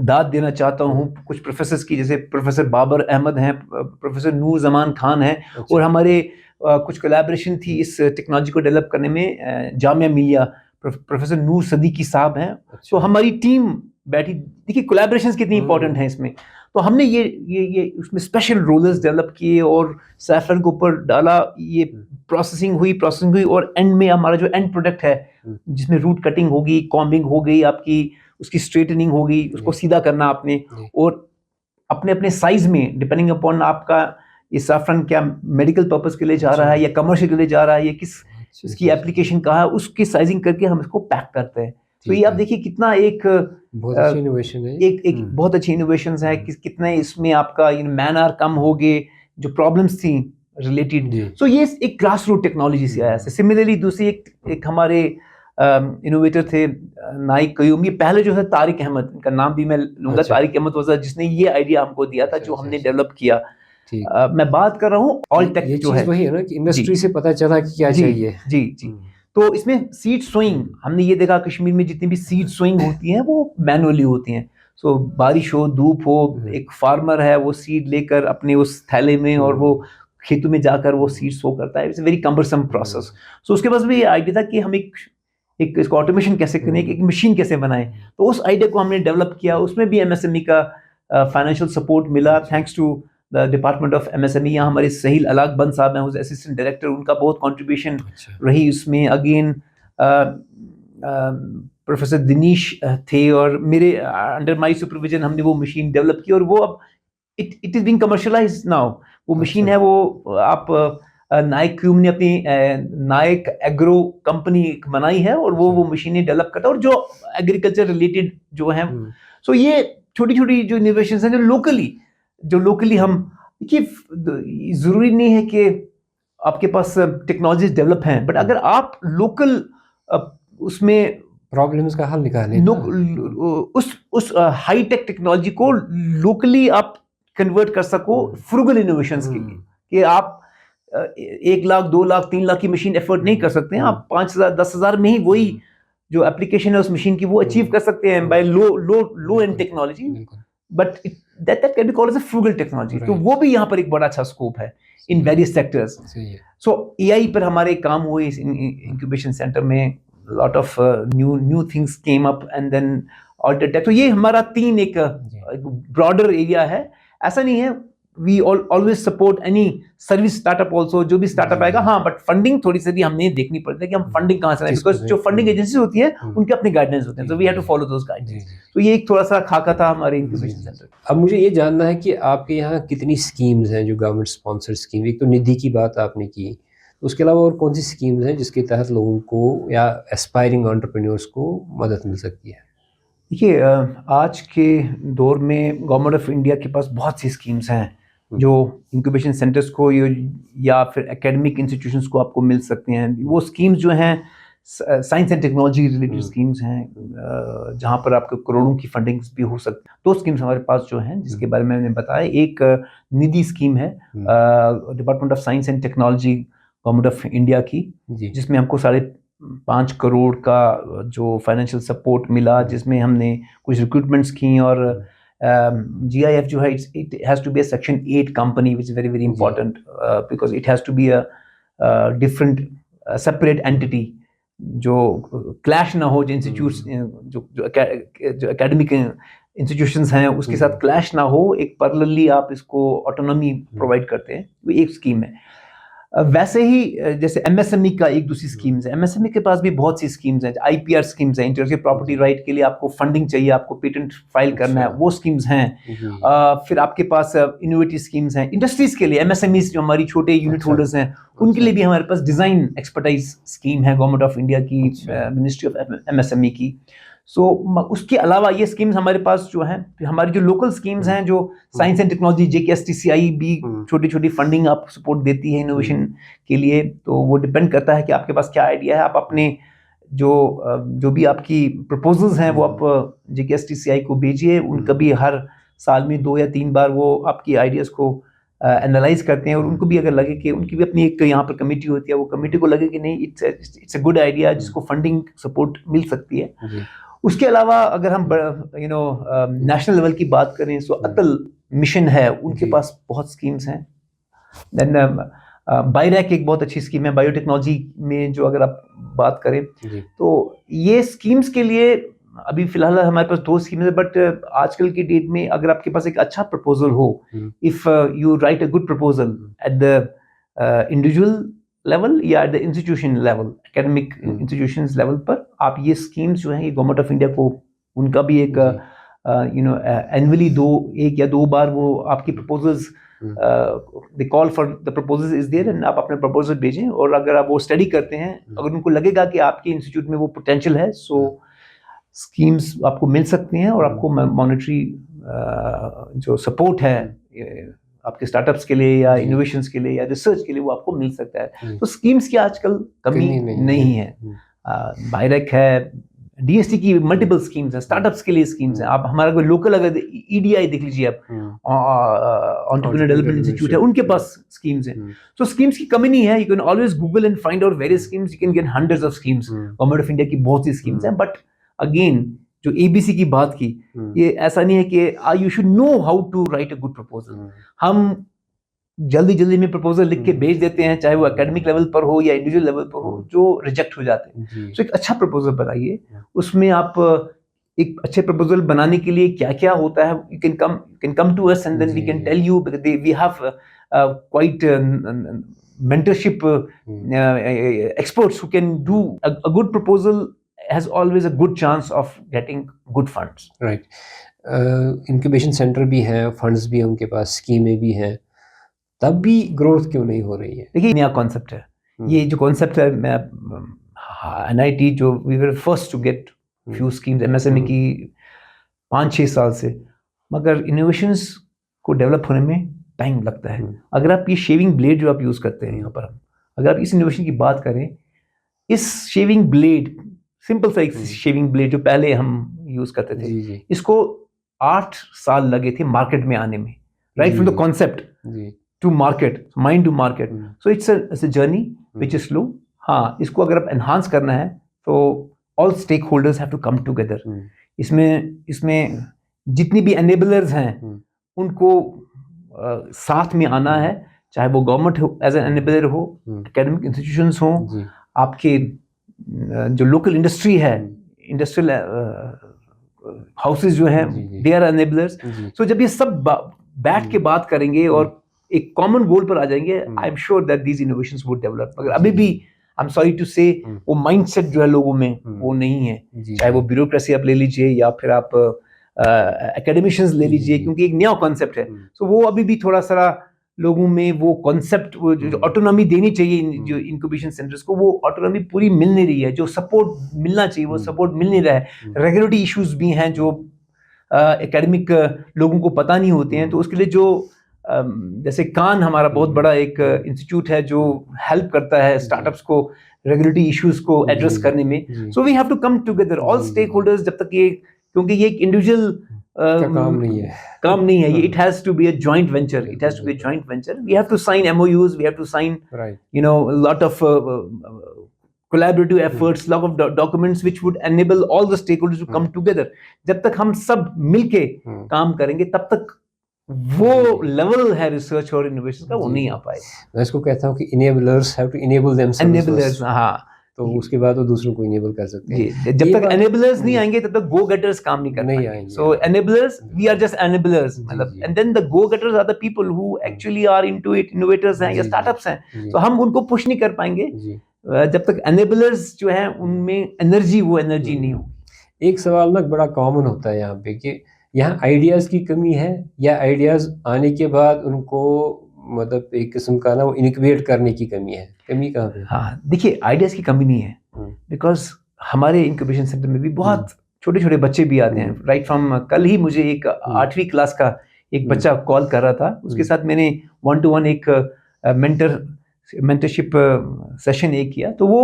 दाद देना चाहता हूँ कुछ प्रोफेसर्स की, जैसे प्रोफेसर बाबर अहमद हैं, प्रोफेसर नूर जमान खान हैं, और हमारे कुछ कोलैबोरेशन थी इस टेक्नोलॉजी को डेवलप करने में जामिया मिलिया, प्रोफेसर नूर सदीकी साहब हैं। तो हमारी टीम बैठी, देखिए कोलैबोरेशंस कितनी इंपॉर्टेंट हैं इसमें। तो हमने ये उसमें स्पेशल रोलर्स डेवलप किए और सैफरन के ऊपर डाला, ये प्रोसेसिंग हुई, और एंड में हमारा जो एंड प्रोडक्ट है जिसमें रूट कटिंग होगी, कॉम्बिंग हो गई आपकी, उसकी स्ट्रेटनिंग होगी, उसको सीधा करना आपने, और अपने अपने साइज में डिपेंडिंग अपॉन आपका ये सैफरन क्या मेडिकल पर्पस के लिए जा रहा है या कमर्शियल के लिए जा रहा है, या किस इसकी एप्लीकेशन कहाँ है, उसकी साइजिंग करके हम इसको पैक करते हैं। तो ये आप देखिए कितना एक बहुत अच्छी इनोवेशन है, एक बहुत अच्छी इनोवेशंस है, कितने इसमें आपका मैन आवर कम हो गए, जो प्रॉब्लम्स थी रिलेटेड। सो ये एक ग्रास रूट टेक्नोलॉजी से आया है। सिमिलरली दूसरी एक हमारे इनोवेटर थे नाइक कयूम, ये पहले जो है तारिक अहमद, इनका नाम भी मैं लूंगा, तारिक अहमद वज़ा, जिसने ये आइडिया हमको दिया था, जो हमने डेवलप किया। मैं बात कर रहा हूँ ऑल टेक जो है, वही है ना कि इंडस्ट्री से पता चला कि क्या चाहिए। जी। तो इसमें सीड सोइंग हमने ये देखा, कश्मीर में जितनी भी सीड सोइंग होती हैं वो मैनुअली होती हैं। सो बारिश हो, धूप हो, एक फार्मर है वो सीड लेकर अपने उस थैले में और वो खेतों में जाकर वो सीड सो करता है। It's very cumbersome process. So उसके पास भी ये आइडिया था कि हम एक इसको ऑटोमेशन कैसे करें, एक मशीन कैसे बनाएं। तो उस आइडिया को हमने डेवलप किया, उसमें भी एमएसएमई का फाइनेंशियल सपोर्ट मिला, thanks to the department of MSME. यहाँ हमारे सहील अलाकबंद साहब हैं, उस असिस्टेंट डायरेक्टर, उनका बहुत कंट्रीब्यूशन रही उसमें। अगेन प्रोफेसर दिनीश थे, और मेरे अंडर माय सुपरविजन हमने वो मशीन डेवलप की, और वो अब it is being commercialised now. वो मशीन है, वो आप नाइक क्यूम ने अपनी नाइक एग्रो कंपनी बनाई है, और वो मशीनें डेवलप करता है, और जो एग्रीकल्चर रिलेटेड जो है। सो ये छोटी छोटी जो इनोवेशंस हैं जो लोकली हम, देखिए जरूरी नहीं है कि आपके पास टेक्नोलॉजीज डेवलप हैं, बट अगर आप लोकल उसमें प्रॉब्लम्स का हल निकालें, उस हाई टेक टेक्नोलॉजी को लोकली आप कन्वर्ट कर सको फ्रूगल इनोवेशंस के लिए, कि आप 1 लाख 2 लाख 3 लाख की मशीन एफर्ट नहीं कर सकते हैं, आप 5,000 10,000 में ही वही जो एप्लीकेशन है उस मशीन की वो अचीव कर सकते हैं by low end technology, but that can be called as a frugal technology. तो वो भी यहाँ पर एक बड़ा अच्छा स्कोप है in various sectors. So AI पर हमारे काम हुए इस इंक्यूबेशन सेंटर में, lot of new things came up, and then alter tech. तो ये हमारा 3 एक ब्रॉडर एरिया है। ऐसा नहीं है, we always support any service startup also, जो भी स्टार्टअप आएगा, हाँ, बट फंडिंग थोड़ी सी भी हमने देखनी पड़ती है कि हम फंडिंग कहाँ से, बिकॉज जो फंडिंग एजेंसीज होती है उनके अपने गाइडलाइंस होते हैं, तो we have to follow those guidelines. तो ये एक थोड़ा सा खाका था हमारे इंक्यूबेशन सेंटर। अब मुझे ये जानना है कि आपके यहाँ कितनी स्कीम्स हैं जो गवर्नमेंट स्पॉन्सर स्कीम, एक तो निधि की बात आपने की, उसके अलावा और कौन सी स्कीम्स हैं जिसके तहत लोगों को या एस्पायरिंग एंटरप्रेन्योर्स को मदद मिल सकती है? देखिए, आज के दौर में गवर्नमेंट ऑफ इंडिया के पास बहुत सी स्कीम्स हैं जो इंक्यूबेशन सेंटर्स को या फिर एकेडमिक इंस्टीट्यूशंस को आपको मिल सकते हैं। वो स्कीम्स जो हैं science and technology related schemes हैं, जहाँ पर आपको करोड़ों की फंडिंग्स भी हो सकती है। 2 स्कीम्स हमारे पास जो हैं जिसके बारे में मैंने बताया, एक निधि स्कीम है department of science and technology government of India की, जिसमें हमको 5.5 करोड़ का जो फाइनेंशियल सपोर्ट मिला, जिसमें हमने कुछ रिक्रूटमेंट्स की, और GIF जो है, it has to be a Section 8 company, which is very very important because it has to be a different separate entity, जो क्लैश ना हो, जो इंस्टीट्यूट्स जो एकेडमिक इंस्टीट्यूशंस हैं उसके साथ क्लैश ना हो, एक पैरेलली आप इसको ऑटोनॉमी प्रोवाइड करते हैं, वो एक स्कीम है। वैसे ही जैसे एमएसएमई का एक दूसरी स्कीम्स है, एमएसएमई के पास भी बहुत सी स्कीम्स हैं, आईपीआर स्कीम्स हैं, इंटेलेक्चुअल प्रॉपर्टी राइट के लिए आपको फंडिंग चाहिए, आपको पेटेंट फाइल करना है, वो स्कीम्स हैं। फिर आपके पास इनोवेटिव स्कीम्स हैं इंडस्ट्रीज के लिए, एमएसएमईज जो हमारी छोटे यूनिट होल्डर्स हैं उनके लिए भी हमारे पास डिजाइन एक्सपर्टाइज स्कीम है गवर्नमेंट ऑफ इंडिया की, मिनिस्ट्री ऑफ एमएसएमई की। सो उसके अलावा ये स्कीम्स हमारे पास जो हैं, हमारी जो लोकल स्कीम्स हैं, जो साइंस एंड टेक्नोलॉजी JKSTCI भी छोटी छोटी फंडिंग आप सपोर्ट देती है इनोवेशन के लिए। तो वो डिपेंड करता है कि आपके पास क्या आइडिया है, आप अपने जो भी आपकी प्रपोजल्स हैं वो आप JKSTCI को भेजिए, उनका भी हर साल में 2 या 3 बार वो आपकी आइडियाज़ को एनालाइज करते हैं, और उनको भी अगर लगे कि उनकी भी अपनी एक यहाँ पर कमेटी होती है, वो कमेटी को लगे कि नहीं इट्स अ गुड आइडिया जिसको फंडिंग सपोर्ट मिल सकती है। उसके अलावा अगर हम नेशनल लेवल की बात करें तो अटल मिशन है, उनके पास बहुत स्कीम्स हैं। देन बायरैक एक बहुत अच्छी स्कीम है बायोटेक्नोलॉजी में, जो अगर आप बात करें तो ये स्कीम्स के लिए अभी फिलहाल हमारे पास 2 स्कीम्स है, बट आजकल की डेट में अगर आपके पास एक अच्छा प्रपोजल हो, if you write a good proposal at the individual level या at the institution level, academic institutions level पर, आप ये स्कीम्स जो हैं ये गवर्नमेंट ऑफ इंडिया को उनका भी एक एनुअली 1 या 2 बार वो आपकी proposals they call for the proposals is there, and आप अपने प्रपोजल भेजें, और अगर आप वो स्टडी करते हैं, अगर उनको लगेगा कि आपके इंस्टीट्यूट में वो पोटेंशियल है, सो स्कीम्स आपको मिल सकती हैं, और आपको मॉनेटरी जो सपोर्ट है आपके स्टार्टअप्स के लिए या इनोवेशंस के लिए या रिसर्च के लिए वो आपको मिल सकता है। तो स्कीम्स की आजकल कमी नहीं है। बायरैक है, DST की मल्टीपल स्कीम्स हैं, स्टार्टअप्स के लिए स्कीम्स हैं। आप हमारा कोई लोकल अगर EDI देख लीजिए आप, एंटरप्रेन्योर डेवलपमेंट इंस्टीट्यूट है, उनके पास स्कीम्स हैं। तो स्कीम्स की कमी नहीं है, you can always Google and find out various schemes, you can get hundreds of schemes. Government of India की बहुत सी स्कीम्स हैं, बट अगेन जो ABC की बात की, ये ऐसा नहीं है कि you should know how to write a good proposal. हम जल्दी में प्रपोजल लिख के भेज देते हैं, चाहे वो एकेडमिक लेवल पर हो या इंडिविजुअल लेवल पर हो, जो रिजेक्ट हो जाते हैं। तो एक अच्छा प्रपोजल बनाइए, उसमें आप एक अच्छे प्रपोजल बनाने के लिए क्या क्या होता है, you can come to us and then we can tell you, we have quite mentorship experts who can do a good proposal has always a good chance of getting good funds. Right. Incubation centre भी है, funds भी हैं उनके पास, स्कीमें भी हैं, तब भी ग्रोथ क्यों नहीं हो रही है? देखिए नया कॉन्सेप्ट है ये, जो कॉन्सेप्ट है, मैं NIT जो we were first to get few schemes MSME की 5-6 साल से, मगर इनोवेशंस को डेवलप होने में टाइम लगता है। अगर आप ये शेविंग ब्लेड जो आप यूज़ करते हैं यहाँ पर, अगर आप इस इनोवेशन की बात करें, इस शेविंग ब्लेड, सिंपल सा एक शेविंग ब्लेड जो पहले हम यूज़ करते थे, इसको 8 साल लगे थे मार्केट में आने में, right from the concept to market, mind to market. So it's a journey which is slow. हाँ, इसको अगर आप एनहांस करना है तो all stake holders have to come together. इसमें जितनी भी एनेबलर्स हैं उनको साथ में आना है, चाहे वो गवर्नमेंट एज एन एनेबलर हो, एकेडमिक इंस्टीट्यूशंस हो, आपके जो लोकल इंडस्ट्री है, इंडस्ट्रियल हाउसेस जो हैं, दे आर एनेबलर्स। सो जब ये सब बैठ के बात करेंगे और एक कॉमन गोल पर आ जाएंगे, I am sure that these innovations would develop. मगर अभी भी आई एम सॉरी टू से वो माइंडसेट जो है लोगों में वो नहीं है, चाहे वो ब्यूरोक्रेसी आप ले लीजिए या फिर आप एकेडमिशियंस ले लीजिए, क्योंकि एक नया कॉन्सेप्ट है। सो वो अभी भी थोड़ा सा लोगों में वो कॉन्सेप्ट, वो जो ऑटोनॉमी देनी चाहिए जो इंक्यूबेशन सेंटर्स को, वो ऑटोनॉमी पूरी मिल नहीं रही है। जो सपोर्ट मिलना चाहिए वो सपोर्ट मिल नहीं रहा है। रेगुलेटरी इश्यूज भी हैं जो एकेडमिक लोगों को पता नहीं होते हैं। तो उसके लिए जो जैसे कान हमारा बहुत बड़ा एक इंस्टीट्यूट है जो हेल्प करता है स्टार्टअप्स को रेगुलेटरी इश्यूज को एड्रेस करने में। So we have to come together all stake holders, जब तक ये, क्योंकि ये एक इंडिविजुअल काम नहीं है, ये it has to be a joint venture, it has to be a joint venture. We have to sign MOUs, we have to sign you know lot of collaborative efforts, lot of documents which would enable all the stakeholders to come together. जब तक हम सब मिलके काम करेंगे तब तक वो लेवल है रिसर्च और इनोवेशन का, वो नहीं आ पाएगा। मैं इसको कहता हूँ कि enablers have to enable themselves. Enablers, हाँ, तो उसके बाद वो दूसरों को इनेबल कर सकते हैं। जब ये तक बात- एनेबलर्स नहीं आएंगे तब तक गो गेटर्स काम नहीं कर नहीं पाएंगे। आएंगे। So enablers, we are just enablers, जी, मतलब जी। And then the go getters are the people who actually are into it, innovators हैं जी, या जी, स्टार्टअप्स हैं। जी। तो हम उनको पुश नहीं कर पाएंगे जी। जब तक एनेबलर्स जो है उनमें एनर्जी, वो एनर्जी नहीं होगी। एक सवाल ना बड़ा कॉमन होता है यहाँ पे कि यहाँ आइडियाज़ की कमी है या आइडियाज़ आने के बाद उनको मतलब एक किस्म का ना वो इनक्यूबेट करने की कमी है। कमी कहाँ पे? हाँ, देखिए आइडियाज़ की कमी नहीं है, बिकॉज हमारे इंक्यूबेशन सेंटर में भी बहुत छोटे छोटे बच्चे भी आते हैं। राइट फ्रॉम कल ही मुझे एक 8वीं क्लास का एक बच्चा कॉल कर रहा था, उसके साथ मैंने 1-to-1 एक मेंटरशिप सेशन एक किया। तो वो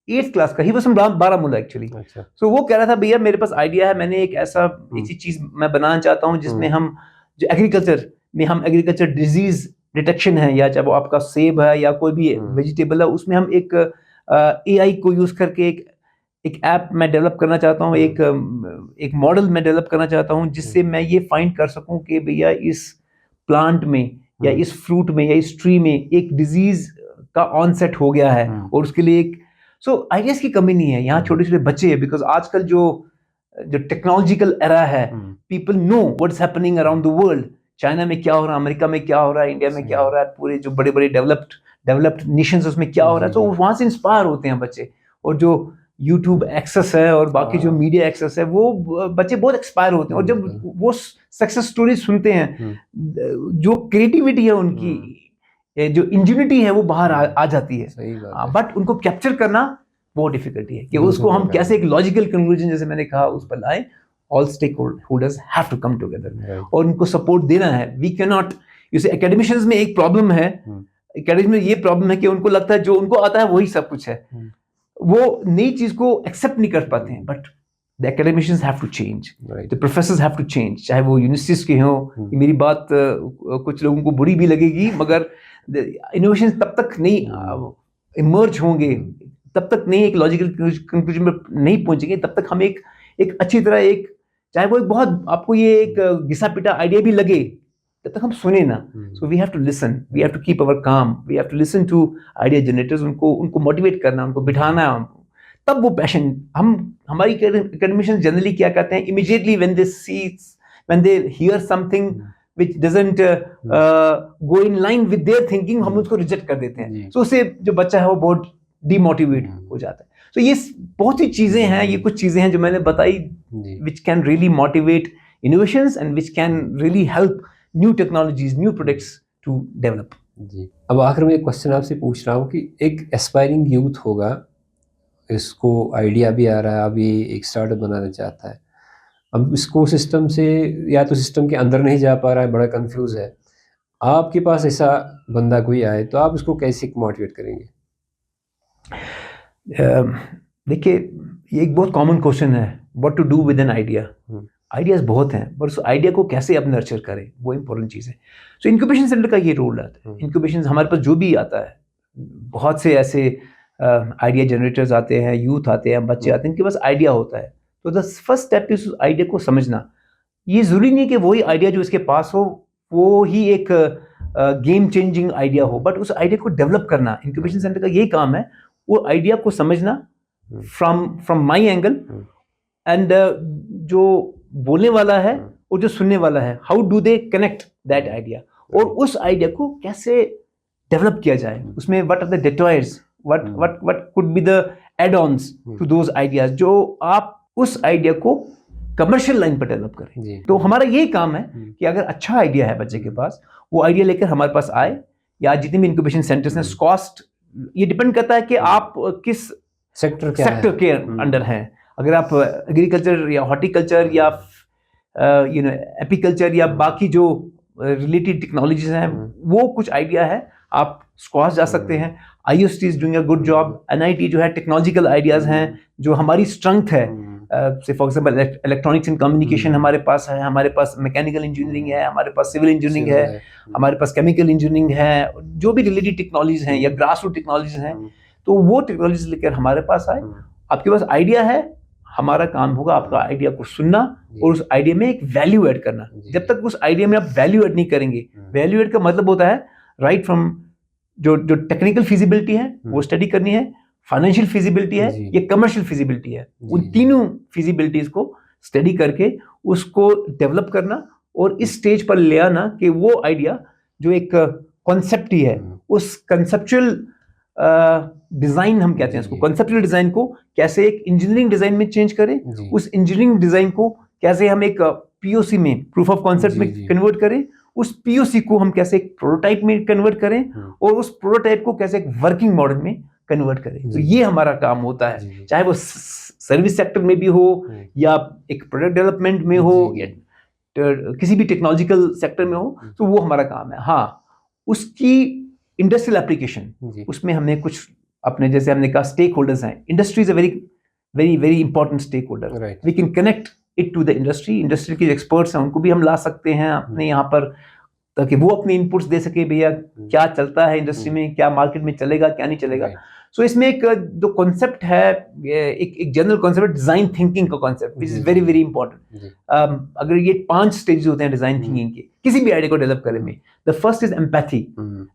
8th क्लास का ही, वो बारामूला एक्चुअली। अच्छा। तो वो कह रहा था भैया मेरे पास आइडिया है, मैंने एक ऐसी चीज़ मैं बनाना चाहता हूँ जिसमें हम जो एग्रीकल्चर में हम एग्रीकल्चर डिजीज डिटेक्शन है, या चाहे वो आपका सेब है या कोई भी वेजिटेबल है, उसमें हम एक AI को यूज़ करके एक ऐप मैं डेवलप करना चाहता हूँ, एक मॉडल मैं डेवलप करना चाहता हूँ जिससे मैं ये फाइंड कर सकूँ कि भैया इस प्लांट में या इस फ्रूट में या इस ट्री में एक डिजीज का ऑनसेट हो गया है, और उसके लिए एक आइडियाज की कमी नहीं है। यहाँ छोटे छोटे बच्चे हैं, बिकॉज आजकल जो टेक्नोलॉजिकल एरा है, people know what's happening around the world. China में क्या हो रहा है, अमेरिका में क्या हो रहा है, इंडिया में क्या हो रहा है, पूरे जो बड़े बड़े डेवलप्ड नेशंस उसमें क्या हो रहा है। तो वहां से इंस्पायर होते हैं बच्चे, और जो यूट्यूब एक्सेस है और बाकी जो मीडिया एक्सेस है, वो बच्चे बहुत एक्सपायर होते हैं। और जब वो सक्सेस स्टोरी सुनते हैं, जो क्रिएटिविटी है उनकी, जो इंजेन्युइटी है, वो बाहर आ जाती है। बट उनको कैप्चर करना बहुत डिफिकल्टी है कि उसको हम कैसे एक लॉजिकल कंक्लूजन, जैसे मैंने कहा, उस पर लाए। All stake holders have to come together और उनको सपोर्ट देना है। वी कैन नॉट, जैसे एकेडमिशियंस में एक प्रॉब्लम है, एकेडमी में ये प्रॉब्लम है कि उनको लगता है जो उनको आता है वही सब कुछ है, वो नई चीज को एक्सेप्ट नहीं कर पाते हैं। But the academicians have to change, the professors have to change, चाहे वो यूनिवर्सिटीज के हों। मेरी बात कुछ लोगों को बुरी भी लगेगी, मगर इनोवेशन तब तक नहीं इमर्ज होंगे, तब तक नहीं एक लॉजिकल कंक्लूजन में नहीं पहुंचेंगे, तब तक हम एक अच्छी तरह चाहे वो एक बहुत आपको ये एक घिसा पिटा आइडिया भी लगे, तब तक हम सुने ना। So we have to listen, we have to keep our calm, we have to listen to idea generators, उनको मोटिवेट करना, उनको बिठाना, तब वो पैशन। हमारी एकेडमिशियंस जनरली क्या कहते हैं, immediately when they hear something which doesn't go in line with their thinking, हम उसको रिजेक्ट कर देते हैं। तो उससे जो बच्चा है वो बहुत डिमोटिवेट हो जाता है। तो ये बहुत सी चीजें हैं, ये कुछ चीजें हैं जो मैंने बताई, which can really motivate innovations and which can really help new technologies, new products to develop. जी, अब आखिर में एक क्वेश्चन आपसे पूछ रहा हूँ कि एक एस्पायरिंग यूथ होगा, इसको आइडिया भी आ रहा है, अभी एक स्टार्टअप बनाना चाहता है, अब इसको सिस्टम से या तो सिस्टम के अंदर नहीं जा पा रहा है, बड़ा कंफ्यूज है, आपके पास ऐसा बंदा कोई आए तो आप इसको कैसे मोटिवेट करेंगे? देखिए, ये एक बहुत कॉमन क्वेश्चन है, what to do with an idea. Ideas बहुत हैं, पर उस आइडिया को कैसे अब नर्चर करें, वो इंपॉर्टेंट चीज़ है। सो इंक्यूबेशन सेंटर का ये रोल आता है। इंक्यूबेशन हमारे पास जो भी आता है, बहुत से ऐसे आइडिया जनरेटर्स आते हैं, यूथ आते हैं, बच्चे आते हैं, इनके पास आइडिया होता है। तो द फर्स्ट स्टेप इज उस आइडिया को समझना। ये जरूरी नहीं कि वही आइडिया जो इसके पास हो वो ही एक गेम चेंजिंग आइडिया हो, बट उस आइडिया को डेवलप करना इंक्यूबेशन सेंटर का यही काम है, वो आइडिया को समझना फ्रॉम माई एंगल, एंड जो बोलने वाला है और जो सुनने वाला है, how do they connect that idea, और उस आइडिया को कैसे डेवलप किया जाए, उसमें what are the detours, what could be the add ons to those ideas, जो आप उस आइडिया को कमर्शियल लाइन पर डेवलप करें। तो हमारा यही काम है कि अगर अच्छा आइडिया है बच्चे के पास, वो आइडिया लेकर हमारे पास आए, या जितने भी इंक्यूबेशन सेंटर्स हैं, कॉस्ट ये डिपेंड करता है कि आप किस सेक्टर के अंडर हैं। अगर आप एग्रीकल्चर या हॉर्टिकल्चर या एपीकल्चर या बाकी जो रिलेटेड टेक्नोलॉजीज हैं, वो कुछ आइडिया है, आप स्क्वाश जा सकते हैं। IOST is doing a good job. NIT जो है टेक्नोलॉजिकल आइडियाज हैं, जो हमारी स्ट्रेंथ है, से for example electronics and communication हमारे पास है, हमारे पास मैकेनिकल इंजीनियरिंग है, हमारे पास सिविल इंजीनियरिंग है, हमारे पास केमिकल इंजीनियरिंग है, जो भी रिलेटेड टेक्नोलॉजीज हैं या ग्रास रूट टेक्नोलॉजीज हैं, तो वो टेक्नोलॉजीज लेकर हमारे पास आए। आपके पास आइडिया है, हमारा काम होगा आपका आइडिया को सुनना और उस आइडिया में एक वैल्यू ऐड करना। जब तक उस आइडिया में आप वैल्यू ऐड नहीं करेंगे, वैल्यू ऐड का मतलब होता है राइट फ्रॉम जो टेक्निकल फिजिबिलिटी है वो स्टडी करनी है, फाइनेंशियल फिजिबिलिटी है जी। या कमर्शियल फिजिबिलिटी है, उन जी। तीनों फिजिबिलिटीज को स्टडी करके उसको डेवलप करना और इस स्टेज पर ले आना कि वो आइडिया जो एक कॉन्सेप्ट ही है, उस कंसेप्चुअल डिजाइन हम कहते हैं जी। उसको, कंसेप्चुअल डिजाइन को कैसे एक इंजीनियरिंग डिजाइन में चेंज करें, जी। उस इंजीनियरिंग डिजाइन को कैसे हम एक पीओसी में, प्रूफ ऑफ कॉन्सेप्ट जी, में जी। कन्वर्ट करें, उस पीओसी को हम कैसे एक प्रोटोटाइप में कन्वर्ट करें और उस प्रोटोटाइप को कैसे एक वर्किंग मॉडल में कन्वर्ट करें। तो जी। ये हमारा काम होता है, जी। चाहे वो सर्विस सेक्टर में भी हो या एक प्रोडक्ट डेवलपमेंट में हो जी। या किसी भी टेक्नोलॉजिकल सेक्टर में हो, तो वो हमारा काम है। हाँ, उसकी इंडस्ट्रियल एप्लीकेशन, जी। उसमें हमने कुछ अपने, जैसे हमने कहा स्टेक होल्डर्स हैं, industry is a very very very important stake holder, right. We can connect it to the industry, industry के एक्सपर्ट्स हैं उनको भी हम ला सकते हैं अपने यहाँ पर, ताकि वो अपने इनपुट्स दे सके, भैया क्या चलता है इंडस्ट्री में, क्या मार्केट में चलेगा, क्या नहीं चलेगा। सो इसमें एक जो कॉन्सेप्ट है, एक जनरल कॉन्सेप्ट, डिजाइन थिंकिंग का concept, which is very very important. अगर ये 5 स्टेजेस होते हैं डिजाइन थिंकिंग के, किसी भी आइडिया को डेवलप करने में। The first is empathy.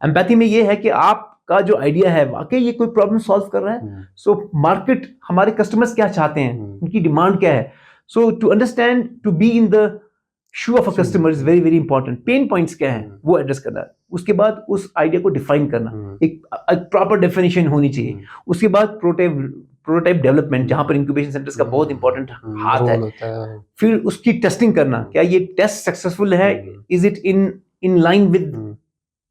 Empathy में ये है कि आपका जो आइडिया है वाकई ये कोई प्रॉब्लम सॉल्व कर रहा है, सो मार्केट, हमारे कस्टमर्स क्या चाहते हैं, उनकी डिमांड क्या है, so to understand, to be in the shoe of a customer is very very important. Pain points क्या है वो एड्रेस करना, उसके बाद उस आइडिया को डिफाइन करना, एक प्रॉपर डेफिनेशन होनी चाहिए, उसके बाद प्रोटोटाइप डेवलपमेंट, जहां पर इंक्यूबेशन सेंटर्स का बहुत इंपॉर्टेंट हाथ है, फिर उसकी टेस्टिंग करना, क्या ये टेस्ट सक्सेसफुल है, is it in line with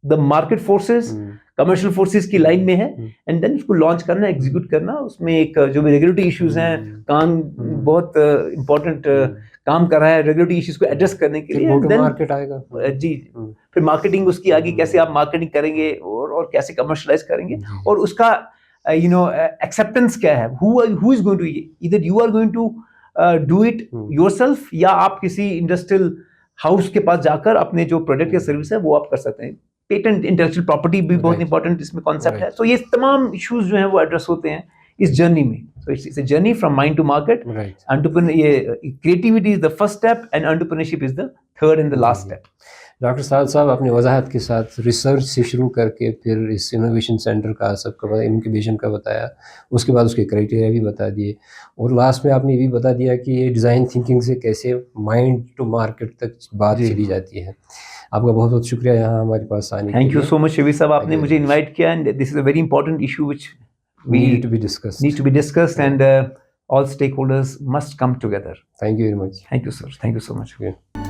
the market forces, commercial forces की लाइन में है, एंड देन उसको लॉन्च करना, एग्जीक्यूट करना। उसमें एक जो भी रेगुलेटरी इश्यूज हैं, काम बहुत इंपॉर्टेंट काम कर रहा है रेगुलेटरी इश्यूज को एड्रेस करने के लिए, देन मार्केट आएगा। जी, फिर मार्केटिंग उसकी आगे, कैसे आप मार्केटिंग करेंगे और कैसे कमर्शलाइज करेंगे, और उसका एक्सेप्टेंस क्या है, who is going to, either you are going to do it yourself, या आप किसी इंडस्ट्रियल हाउस के पास जाकर अपने जो प्रोडक्ट या सर्विस है वो आप कर सकते हैं। पेटेंट, इंटेलेक्चुअल प्रॉपर्टी भी बहुत इंपॉर्टेंट इसमें कॉन्सेप्ट है। तो ये तमाम इश्यूज जो हैं वो एड्रेस होते हैं इस जर्नी में। So it's a journey from mind to market. Right. Creativity is the first step and entrepreneurship is the third and the last step. Doctor साहब आपने वजाहत के साथ रिसर्च से शुरू करके फिर इस इनोवेशन सेंटर का सबका इंक्यूबेशन का बताया, उसके बाद उसके क्राइटेरिया भी बता दिए, और लास्ट में आपने ये भी बता दिया कि ये डिज़ाइन थिंकिंग से कैसे माइंड टू मार्केट तक बात चली जाती है। आपका बहुत बहुत शुक्रिया यहाँ हमारे पास आने के लिए। Thank you so much Shabir साहब, आपने मुझे इन्वाइट किया, and this is a very important issue which need to be discussed, and all stakeholders must come together. Thank you very much. Thank you, sir. Thank you so much. Yeah.